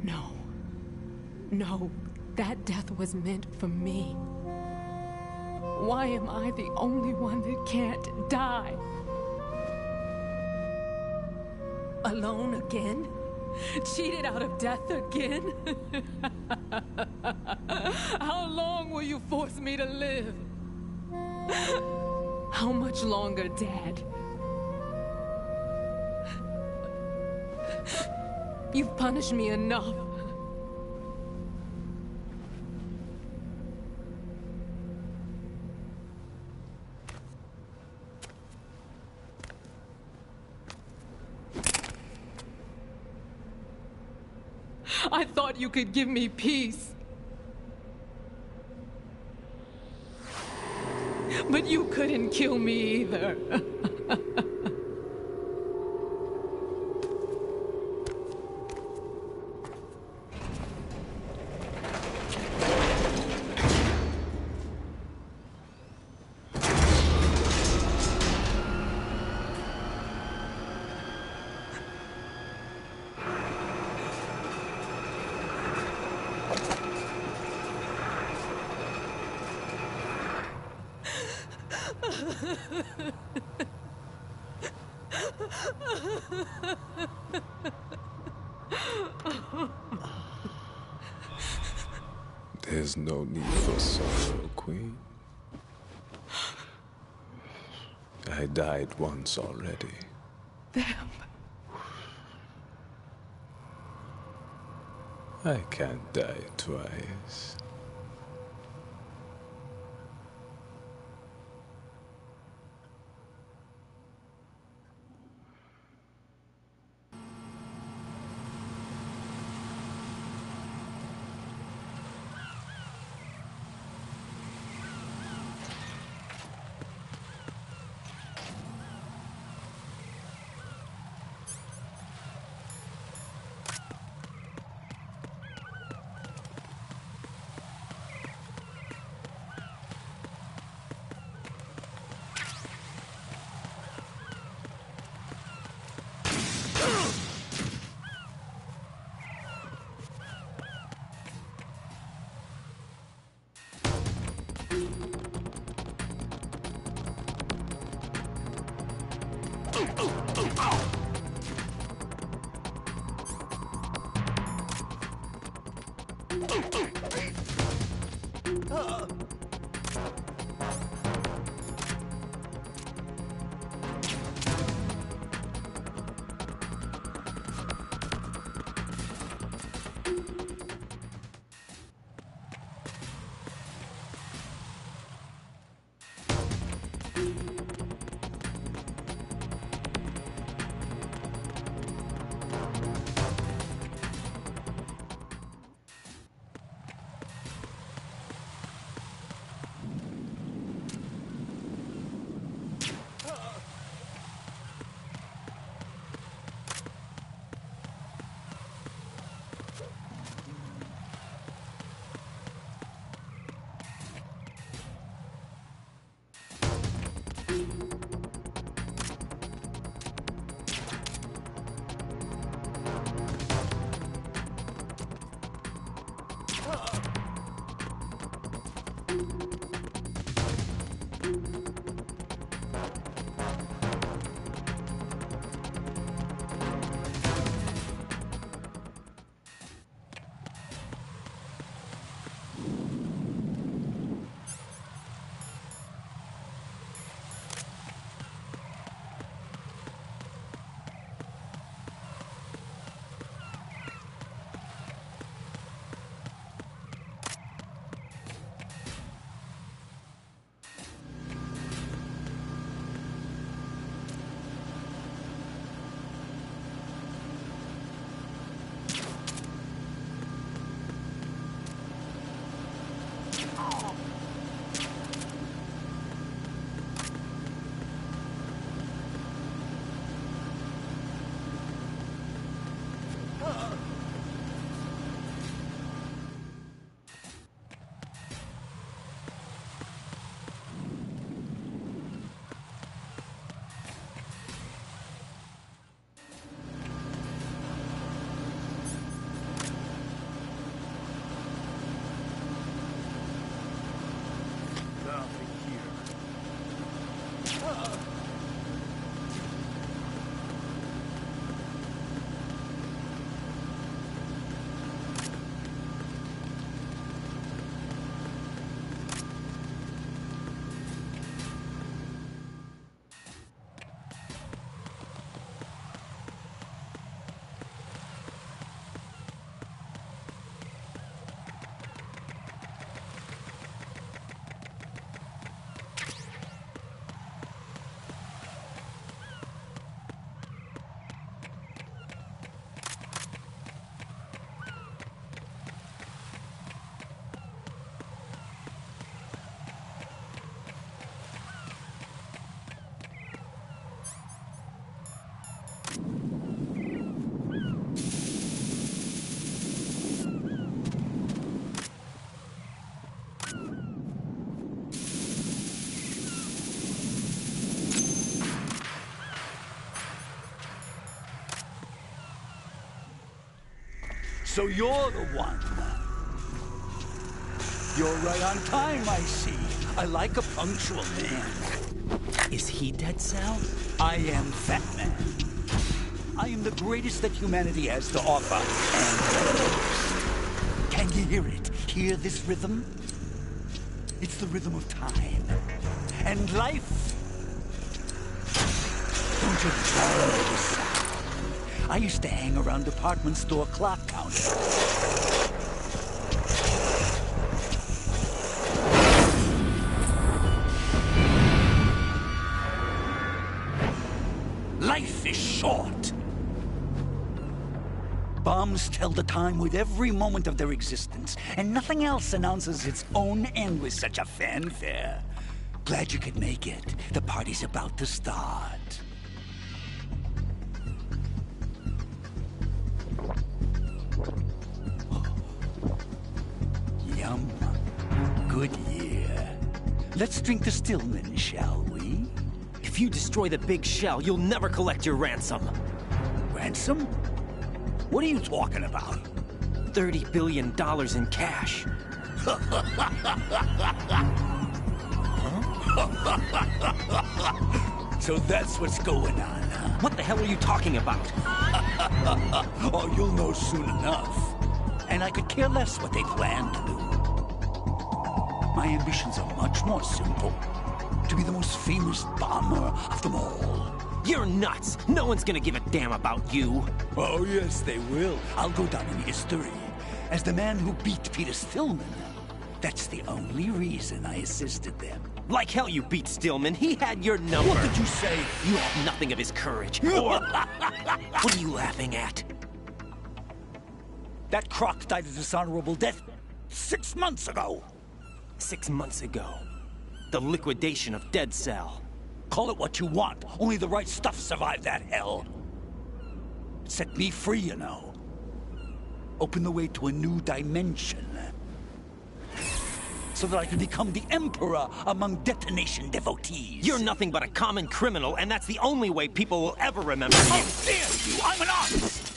No. No. That death was meant for me. Why am I the only one that can't die? Alone again? Cheated out of death again? How long will you force me to live? How much longer, Dad? You've punished me enough. I thought you could give me peace. But you couldn't kill me either. There's no need for sorrow, Queen. I died once already. Vamp. I can't die twice. So you're the one. You're right on time, I see. I like a punctual man. Is he Dead Cell? I am Fat Man. I am the greatest that humanity has to offer, and the most. Can you hear it? Hear this rhythm? It's the rhythm of time. And life. Don't you love this sound? I used to hang around department store clock counters. Life is short. Bombs tell the time with every moment of their existence, and nothing else announces its own end with such a fanfare. Glad you could make it. The party's about to start. Yum. Good year. Let's drink the Stillman, shall we? If you destroy the big shell, you'll never collect your ransom. Ransom? What are you talking about? $30 billion in cash. So that's what's going on, huh? What the hell are you talking about? Oh, you'll know soon enough. And I could care less what they plan to do. My ambitions are much more simple. To be the most famous bomber of them all. You're nuts! No one's gonna give a damn about you. Oh, yes, they will. I'll go down in history as the man who beat Peter Stillman. That's the only reason I assisted them. Like hell you beat Stillman. He had your number. What did you say? You have nothing of his courage. Or... What are you laughing at? That croc died a dishonorable death 6 months ago. 6 months ago. The liquidation of Dead Cell. Call it what you want. Only the right stuff survived that hell. Set me free, you know. Open the way to a new dimension. So that I can become the Emperor among detonation devotees. You're nothing but a common criminal, and that's the only way people will ever remember you. How dare you! I'm an artist!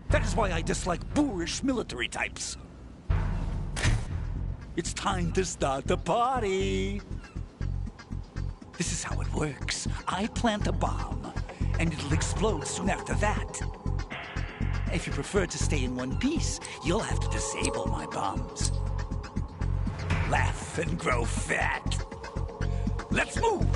That is why I dislike boorish military types. It's time to start the party. This is how it works. I plant a bomb, and it'll explode soon after that. If you prefer to stay in one piece, you'll have to disable my bombs. Laugh and grow fat. Let's move!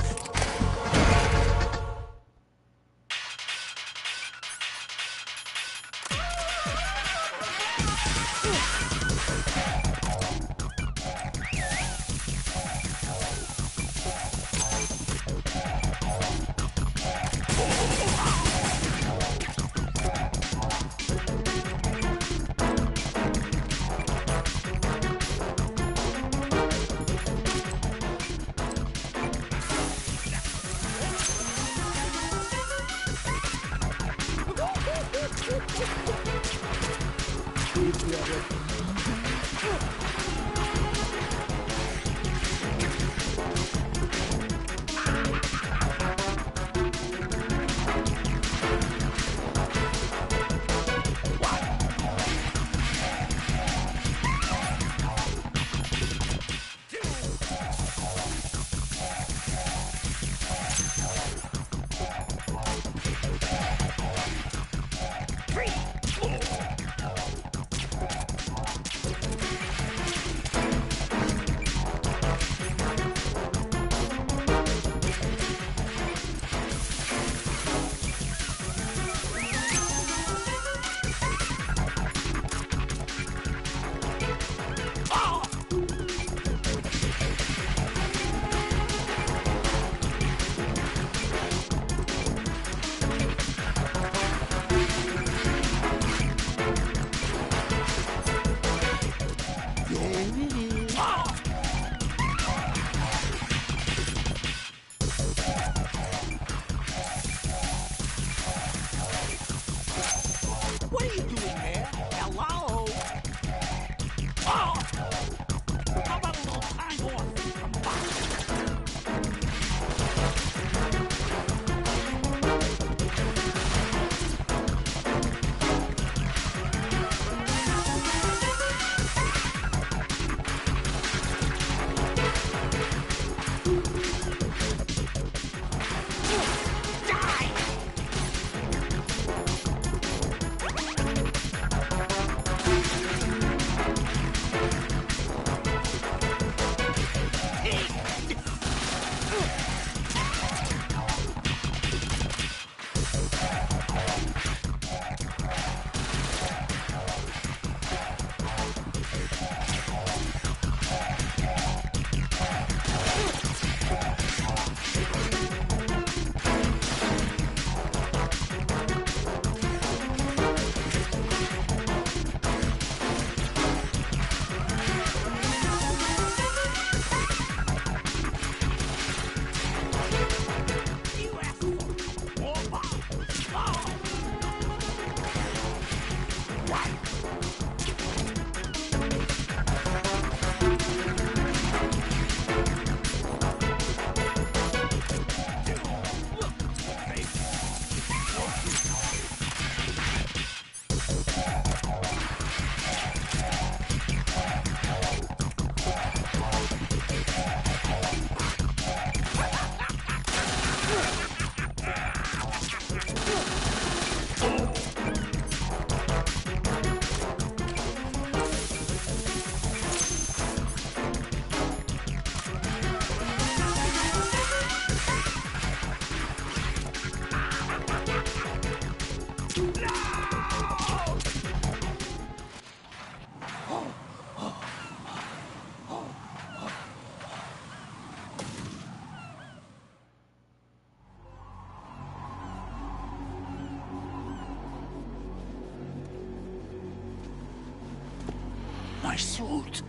suit.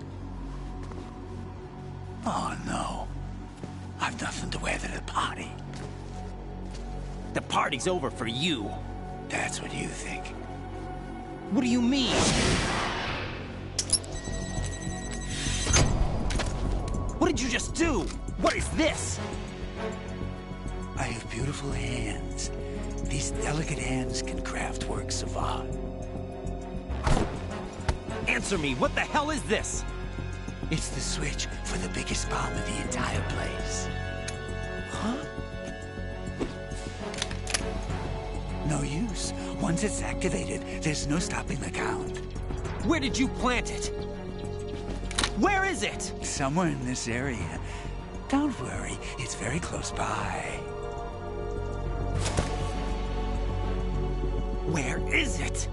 Oh, no. I've nothing to wear to the party. The party's over for you. That's what you think. What do you mean? What did you just do? What is this? I have beautiful hands. These delicate hands can craft works of art. Answer me, what the hell is this? It's the switch for the biggest bomb in the entire place. Huh? No use. Once it's activated, there's no stopping the count. Where did you plant it? Where is it? Somewhere in this area. Don't worry, it's very close by. Where is it?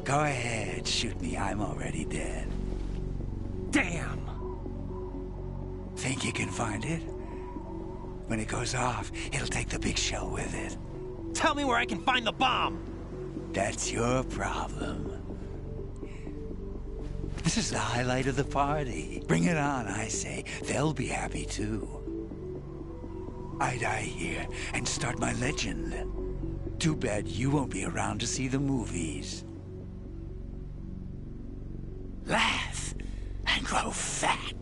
Go ahead, shoot me. I'm already dead. Damn! Think you can find it? When it goes off, it'll take the big shell with it. Tell me where I can find the bomb! That's your problem. This is the highlight of the party. Bring it on, I say. They'll be happy too. I die here and start my legend. Too bad you won't be around to see the movies. Laugh and grow fat.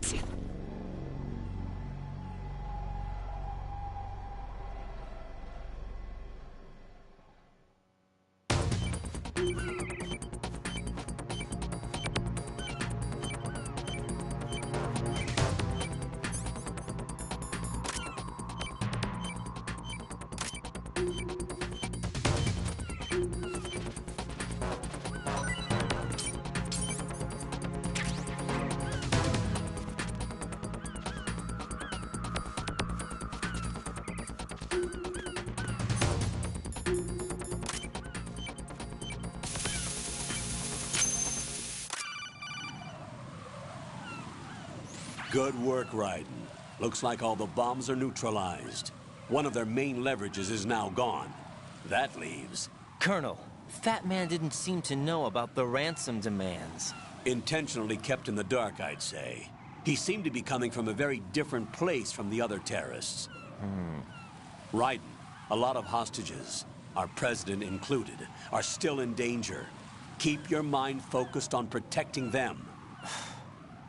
Good work, Raiden. Looks like all the bombs are neutralized. One of their main leverages is now gone. That leaves... Colonel, Fat Man didn't seem to know about the ransom demands. Intentionally kept in the dark, I'd say. He seemed to be coming from a very different place from the other terrorists. Raiden, a lot of hostages, our president included, are still in danger. Keep your mind focused on protecting them.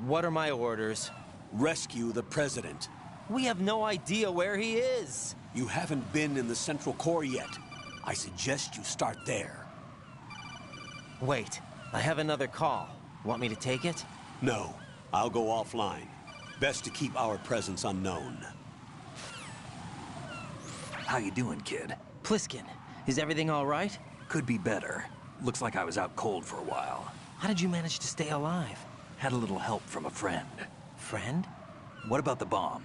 What are my orders? Rescue the president. We have no idea where he is. You haven't been in the Central Core yet. I suggest you start there. Wait, I have another call. Want me to take it? No, I'll go offline. Best to keep our presence unknown. How you doing, kid? Pliskin, is everything all right? Could be better. Looks like I was out cold for a while. How did you manage to stay alive? Had a little help from a friend. Friend? What about the bomb?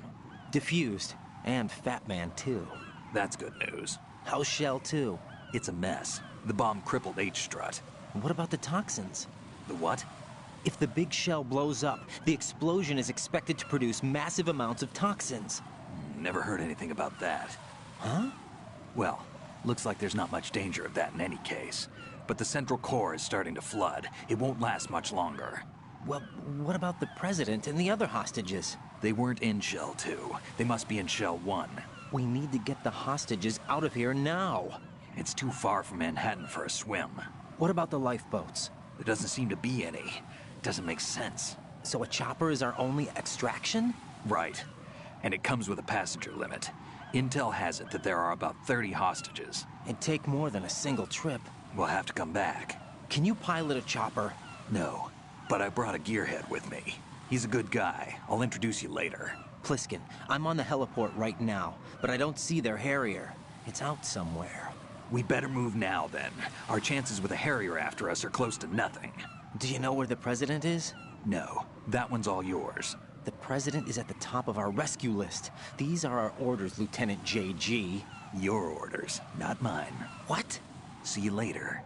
Diffused. And Fat Man, too. That's good news. How's Shell 2? It's a mess. The bomb crippled H-Strut. What about the toxins? The what? If the big shell blows up, the explosion is expected to produce massive amounts of toxins. Never heard anything about that. Huh? Well, looks like there's not much danger of that in any case. But the Central Core is starting to flood. It won't last much longer. Well, what about the president and the other hostages? They weren't in Shell 2. They must be in Shell 1. We need to get the hostages out of here now. It's too far from Manhattan for a swim. What about the lifeboats? There doesn't seem to be any. Doesn't make sense. So a chopper is our only extraction? Right. And it comes with a passenger limit. Intel has it that there are about 30 hostages. It'd take more than a single trip. We'll have to come back. Can you pilot a chopper? No, but I brought a gearhead with me. He's a good guy. I'll introduce you later. Pliskin, I'm on the heliport right now, but I don't see their Harrier. It's out somewhere. We better move now, then. Our chances with a Harrier after us are close to nothing. Do you know where the president is? No, that one's all yours. The president is at the top of our rescue list. These are our orders, Lieutenant JG. Your orders, not mine. What? See you later.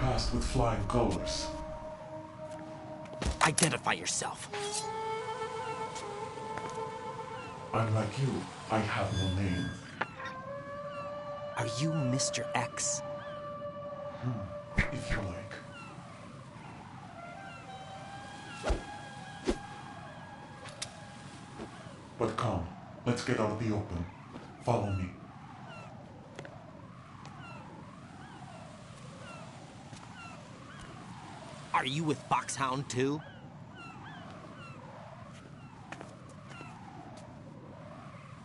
passed with flying colors. Identify yourself. Unlike you, I have no name. Are you Mr. X? If you like. But come, let's get out of the open. Follow me. Are you with Foxhound too?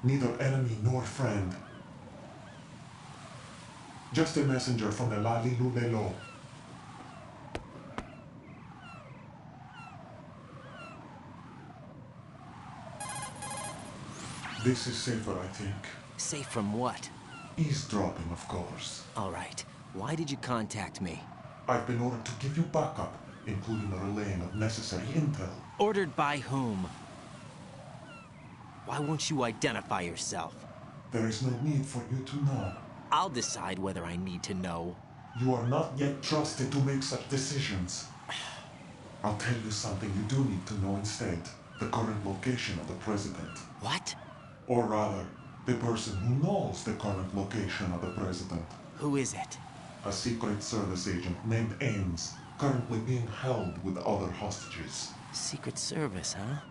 Neither enemy nor friend. Just a messenger from the Lali Lulelo. This is safer, I think. Safe from what? Eavesdropping, of course. All right. Why did you contact me? I've been ordered to give you backup, including the relaying of necessary intel. Ordered by whom? Why won't you identify yourself? There is no need for you to know. I'll decide whether I need to know. You are not yet trusted to make such decisions. I'll tell you something you do need to know instead. The current location of the president. What? Or rather, the person who knows the current location of the president. Who is it? A Secret Service agent named Ames, currently being held with other hostages. Secret Service, huh?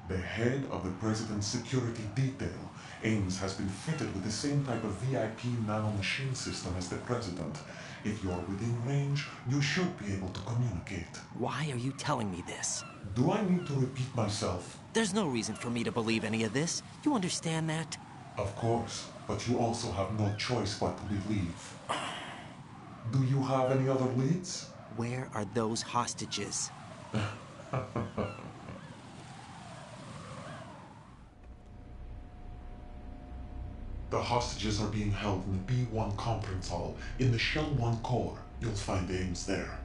The head of the president's security detail, Ames, has been fitted with the same type of VIP nanomachine system as the president. If you're within range, you should be able to communicate. Why are you telling me this? Do I need to repeat myself? There's no reason for me to believe any of this. You understand that? Of course, but you also have no choice but to believe. Do you have any other leads? Where are those hostages? The hostages are being held in the B1 conference hall in the Shell 1 core. You'll find Ames there.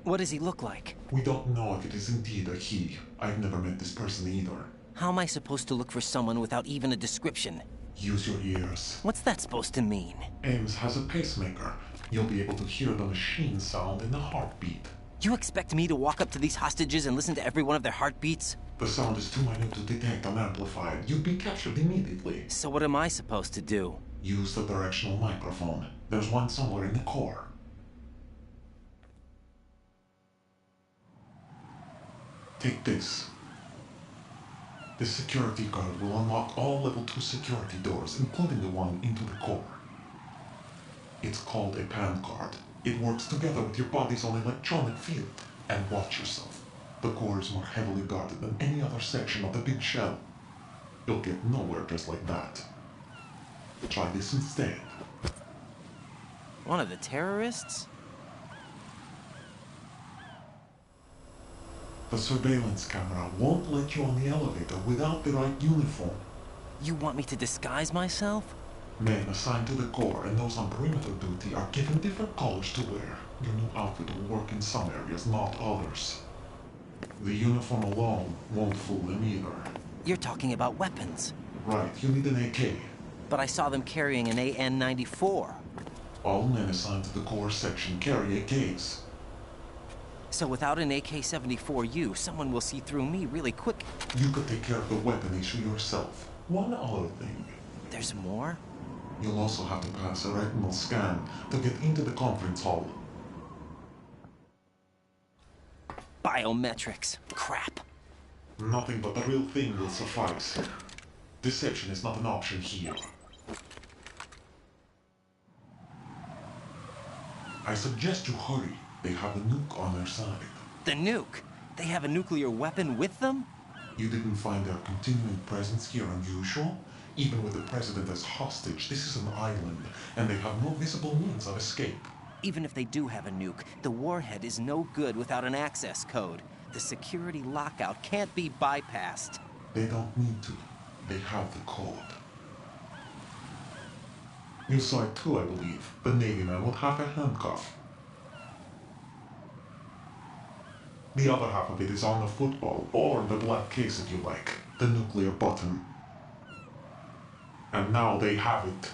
What does he look like? We don't know if it is indeed a he. I've never met this person either. How am I supposed to look for someone without even a description? Use your ears. What's that supposed to mean? Ames has a pacemaker. You'll be able to hear the machine sound in the heartbeat. You expect me to walk up to these hostages and listen to every one of their heartbeats? The sound is too minute to detect and amplify it. You'd be captured immediately. So what am I supposed to do? Use the directional microphone. There's one somewhere in the core. Take this. This security card will unlock all level 2 security doors, including the one into the core. It's called a PAN card. It works together with your body's own electronic field. And watch yourself. The core is more heavily guarded than any other section of the big shell. You'll get nowhere just like that. Try this instead. One of the terrorists? The surveillance camera won't let you on the elevator without the right uniform. You want me to disguise myself? Men assigned to the core and those on perimeter duty are given different colors to wear. Your new outfit will work in some areas, not others. The uniform alone won't fool them either. You're talking about weapons. Right, you need an AK. But I saw them carrying an AN-94. All men assigned to the core section carry AKs. So without an AK-74U, someone will see through me really quick. You could take care of the weapon issue yourself. One other thing. There's more? You'll also have to pass a retinal scan to get into the conference hall. Biometrics. Crap. Nothing but the real thing will suffice. Deception is not an option here. I suggest you hurry. They have a nuke on their side. The nuke? They have a nuclear weapon with them? You didn't find their continuing presence here unusual? Even with the president as hostage, this is an island, and they have no visible means of escape. Even if they do have a nuke, the warhead is no good without an access code. The security lockout can't be bypassed. They don't need to. They have the code. You saw it too, I believe. The Navy man with half a handcuff. The other half of it is on the football, or the black case if you like. The nuclear button. And now they have it.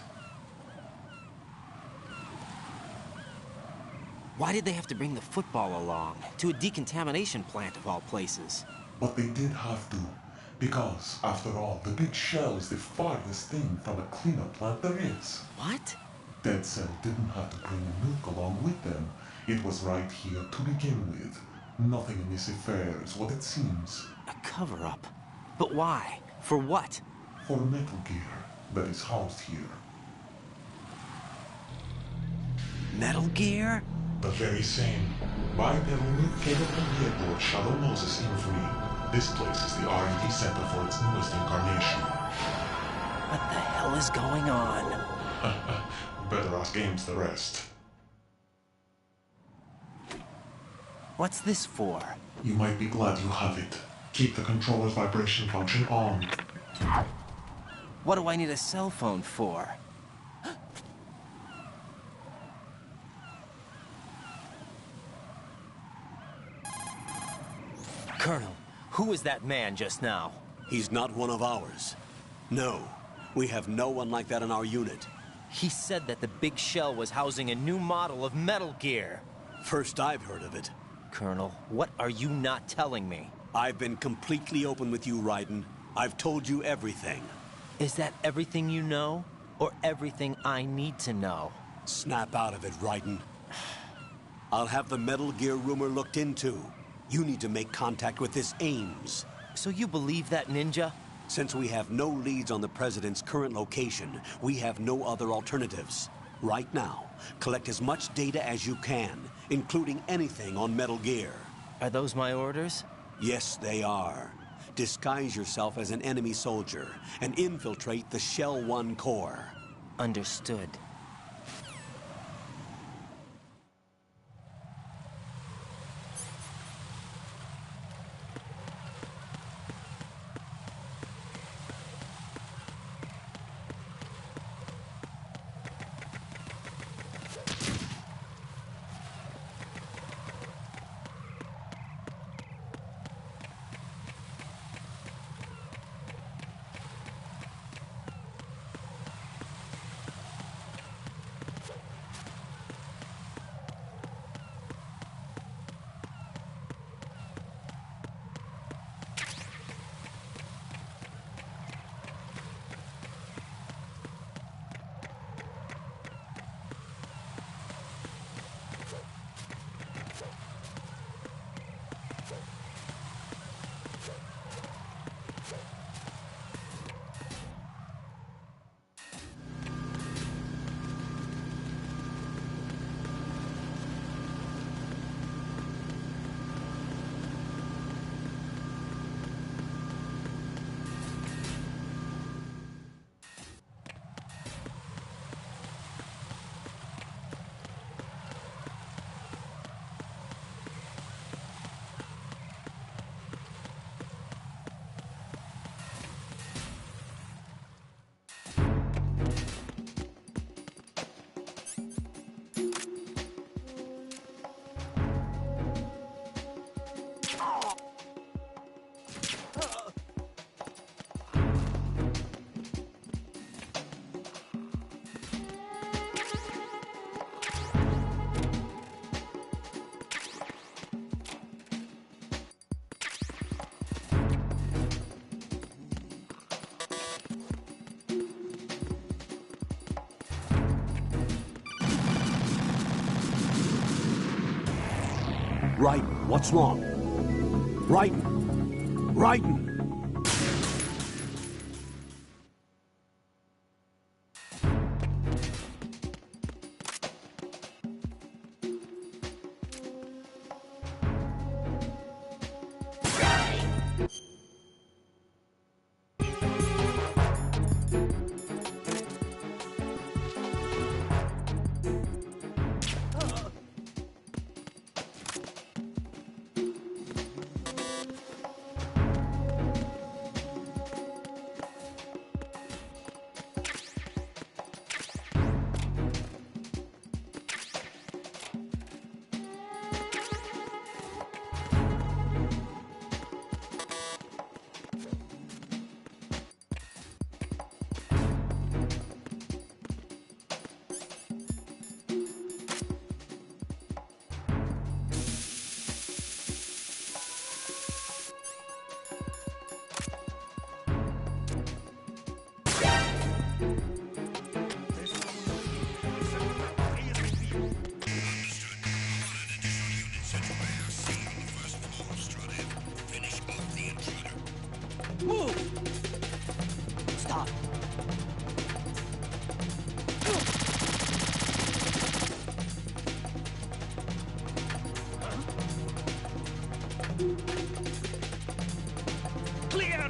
Why did they have to bring the football along? To a decontamination plant of all places. But they did have to. Because, after all, the big shell is the farthest thing from a cleanup plant there is. What? Dead Cell didn't have to bring milk along with them. It was right here to begin with. Nothing in this affair is what it seems. A cover-up? But why? For what? For Metal Gear that is housed here. Metal Gear? The very same. Bipedal capable headboard Shadow Moses infamy. This place is the R&D center for its newest incarnation. What the hell is going on? Better ask Ames the rest. What's this for? You might be glad you have it. Keep the controller's vibration function on. What do I need a cell phone for? Colonel, who was that man just now? He's not one of ours. No, we have no one like that in our unit. He said that the big shell was housing a new model of Metal Gear. First I've heard of it. Colonel, what are you not telling me? I've been completely open with you, Raiden. I've told you everything. Is that everything you know? Or everything I need to know? Snap out of it, Raiden. I'll have the Metal Gear rumor looked into. You need to make contact with this Ames. So you believe that ninja? Since we have no leads on the President's current location, we have no other alternatives. Right now, collect as much data as you can, including anything on Metal Gear. Are those my orders? Yes, they are. Disguise yourself as an enemy soldier and infiltrate the Shell 1 core. Understood. Raiden, what's wrong? Raiden! Raiden! Clear!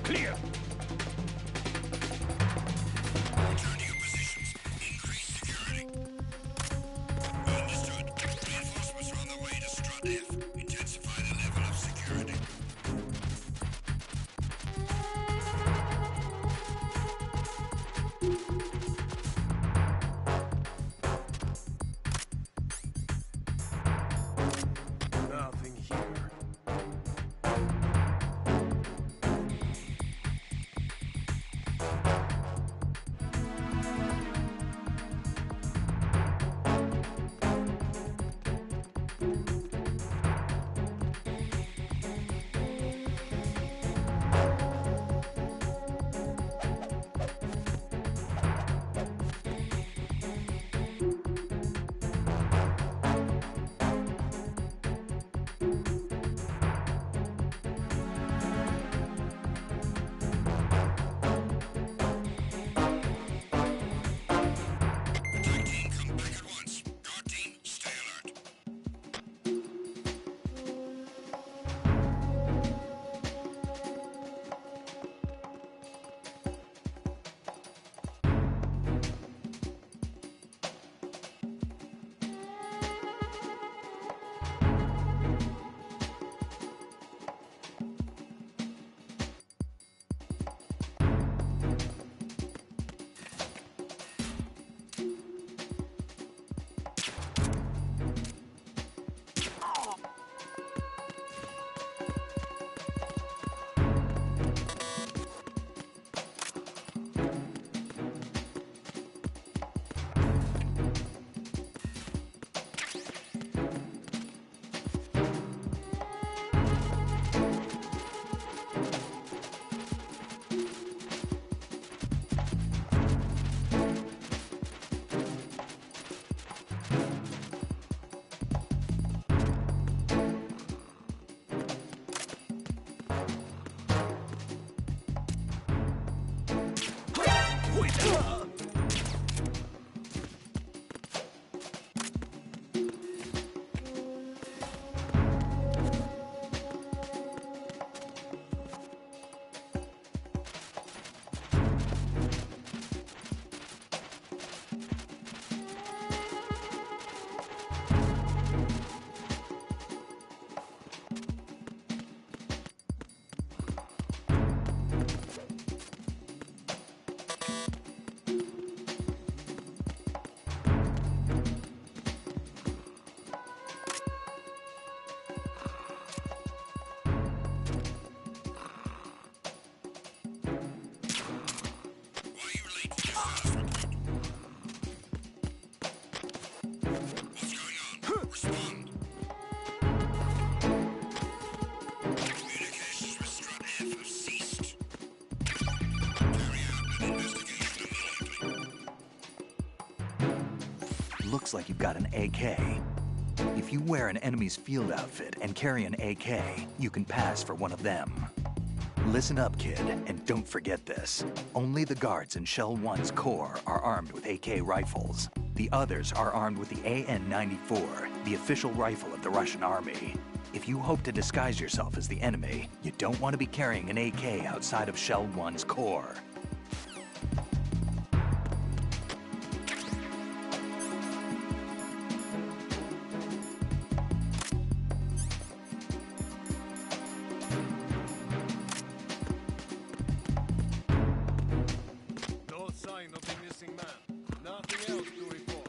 Clear! Return to your positions. Increase security. Understood. Reinforcements are on their way to Strut F. Intensify the level of security. Nothing here. Attack team, come back at once. Guard team, stay alert. Why are you late for your status report? What's going on? Respond. Communications with Strut F have ceased. Carry out an investigation immediately. Looks like you've got an AK. If you wear an enemy's field outfit and carry an AK, you can pass for one of them. Listen up, kid, and don't forget this. Only the guards in Shell 1's core are armed with AK rifles. The others are armed with the AN-94, the official rifle of the Russian army. If you hope to disguise yourself as the enemy, you don't want to be carrying an AK outside of Shell 1's core. No sign of the missing man. Nothing else to report.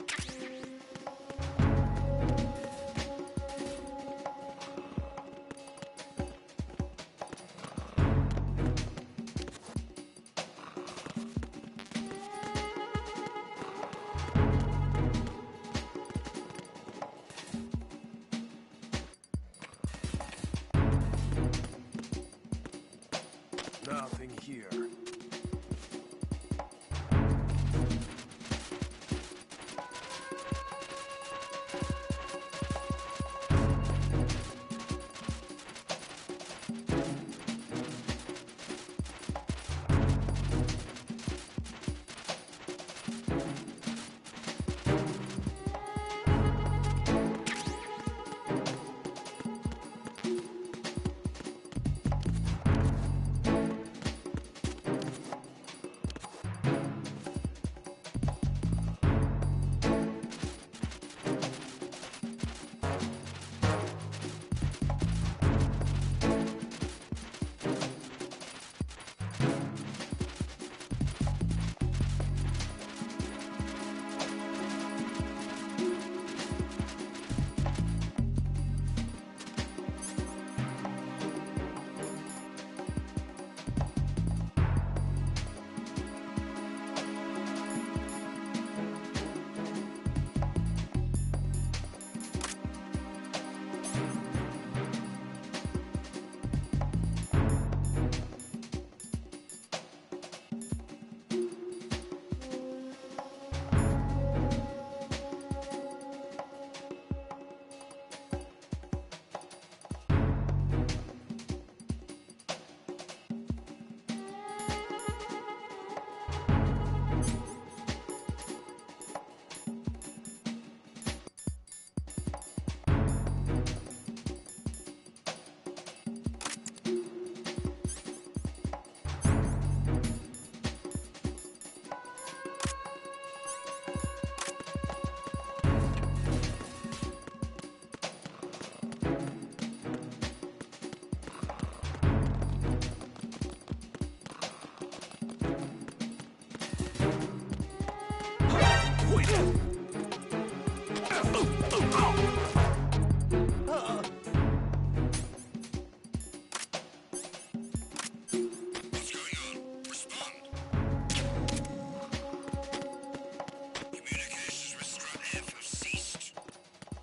What's going on? Respond. Communications with Strut F have ceased.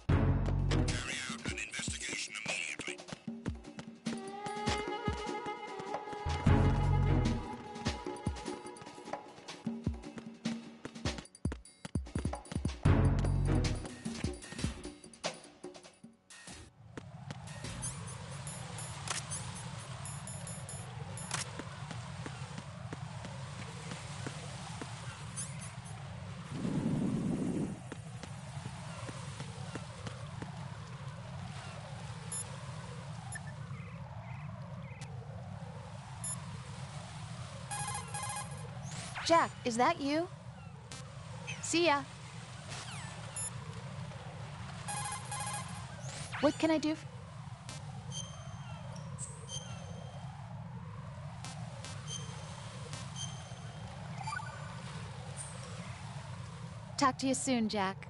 Carry out an investigation immediately. Jack, is that you? See ya. What can I do? Talk to you soon, Jack.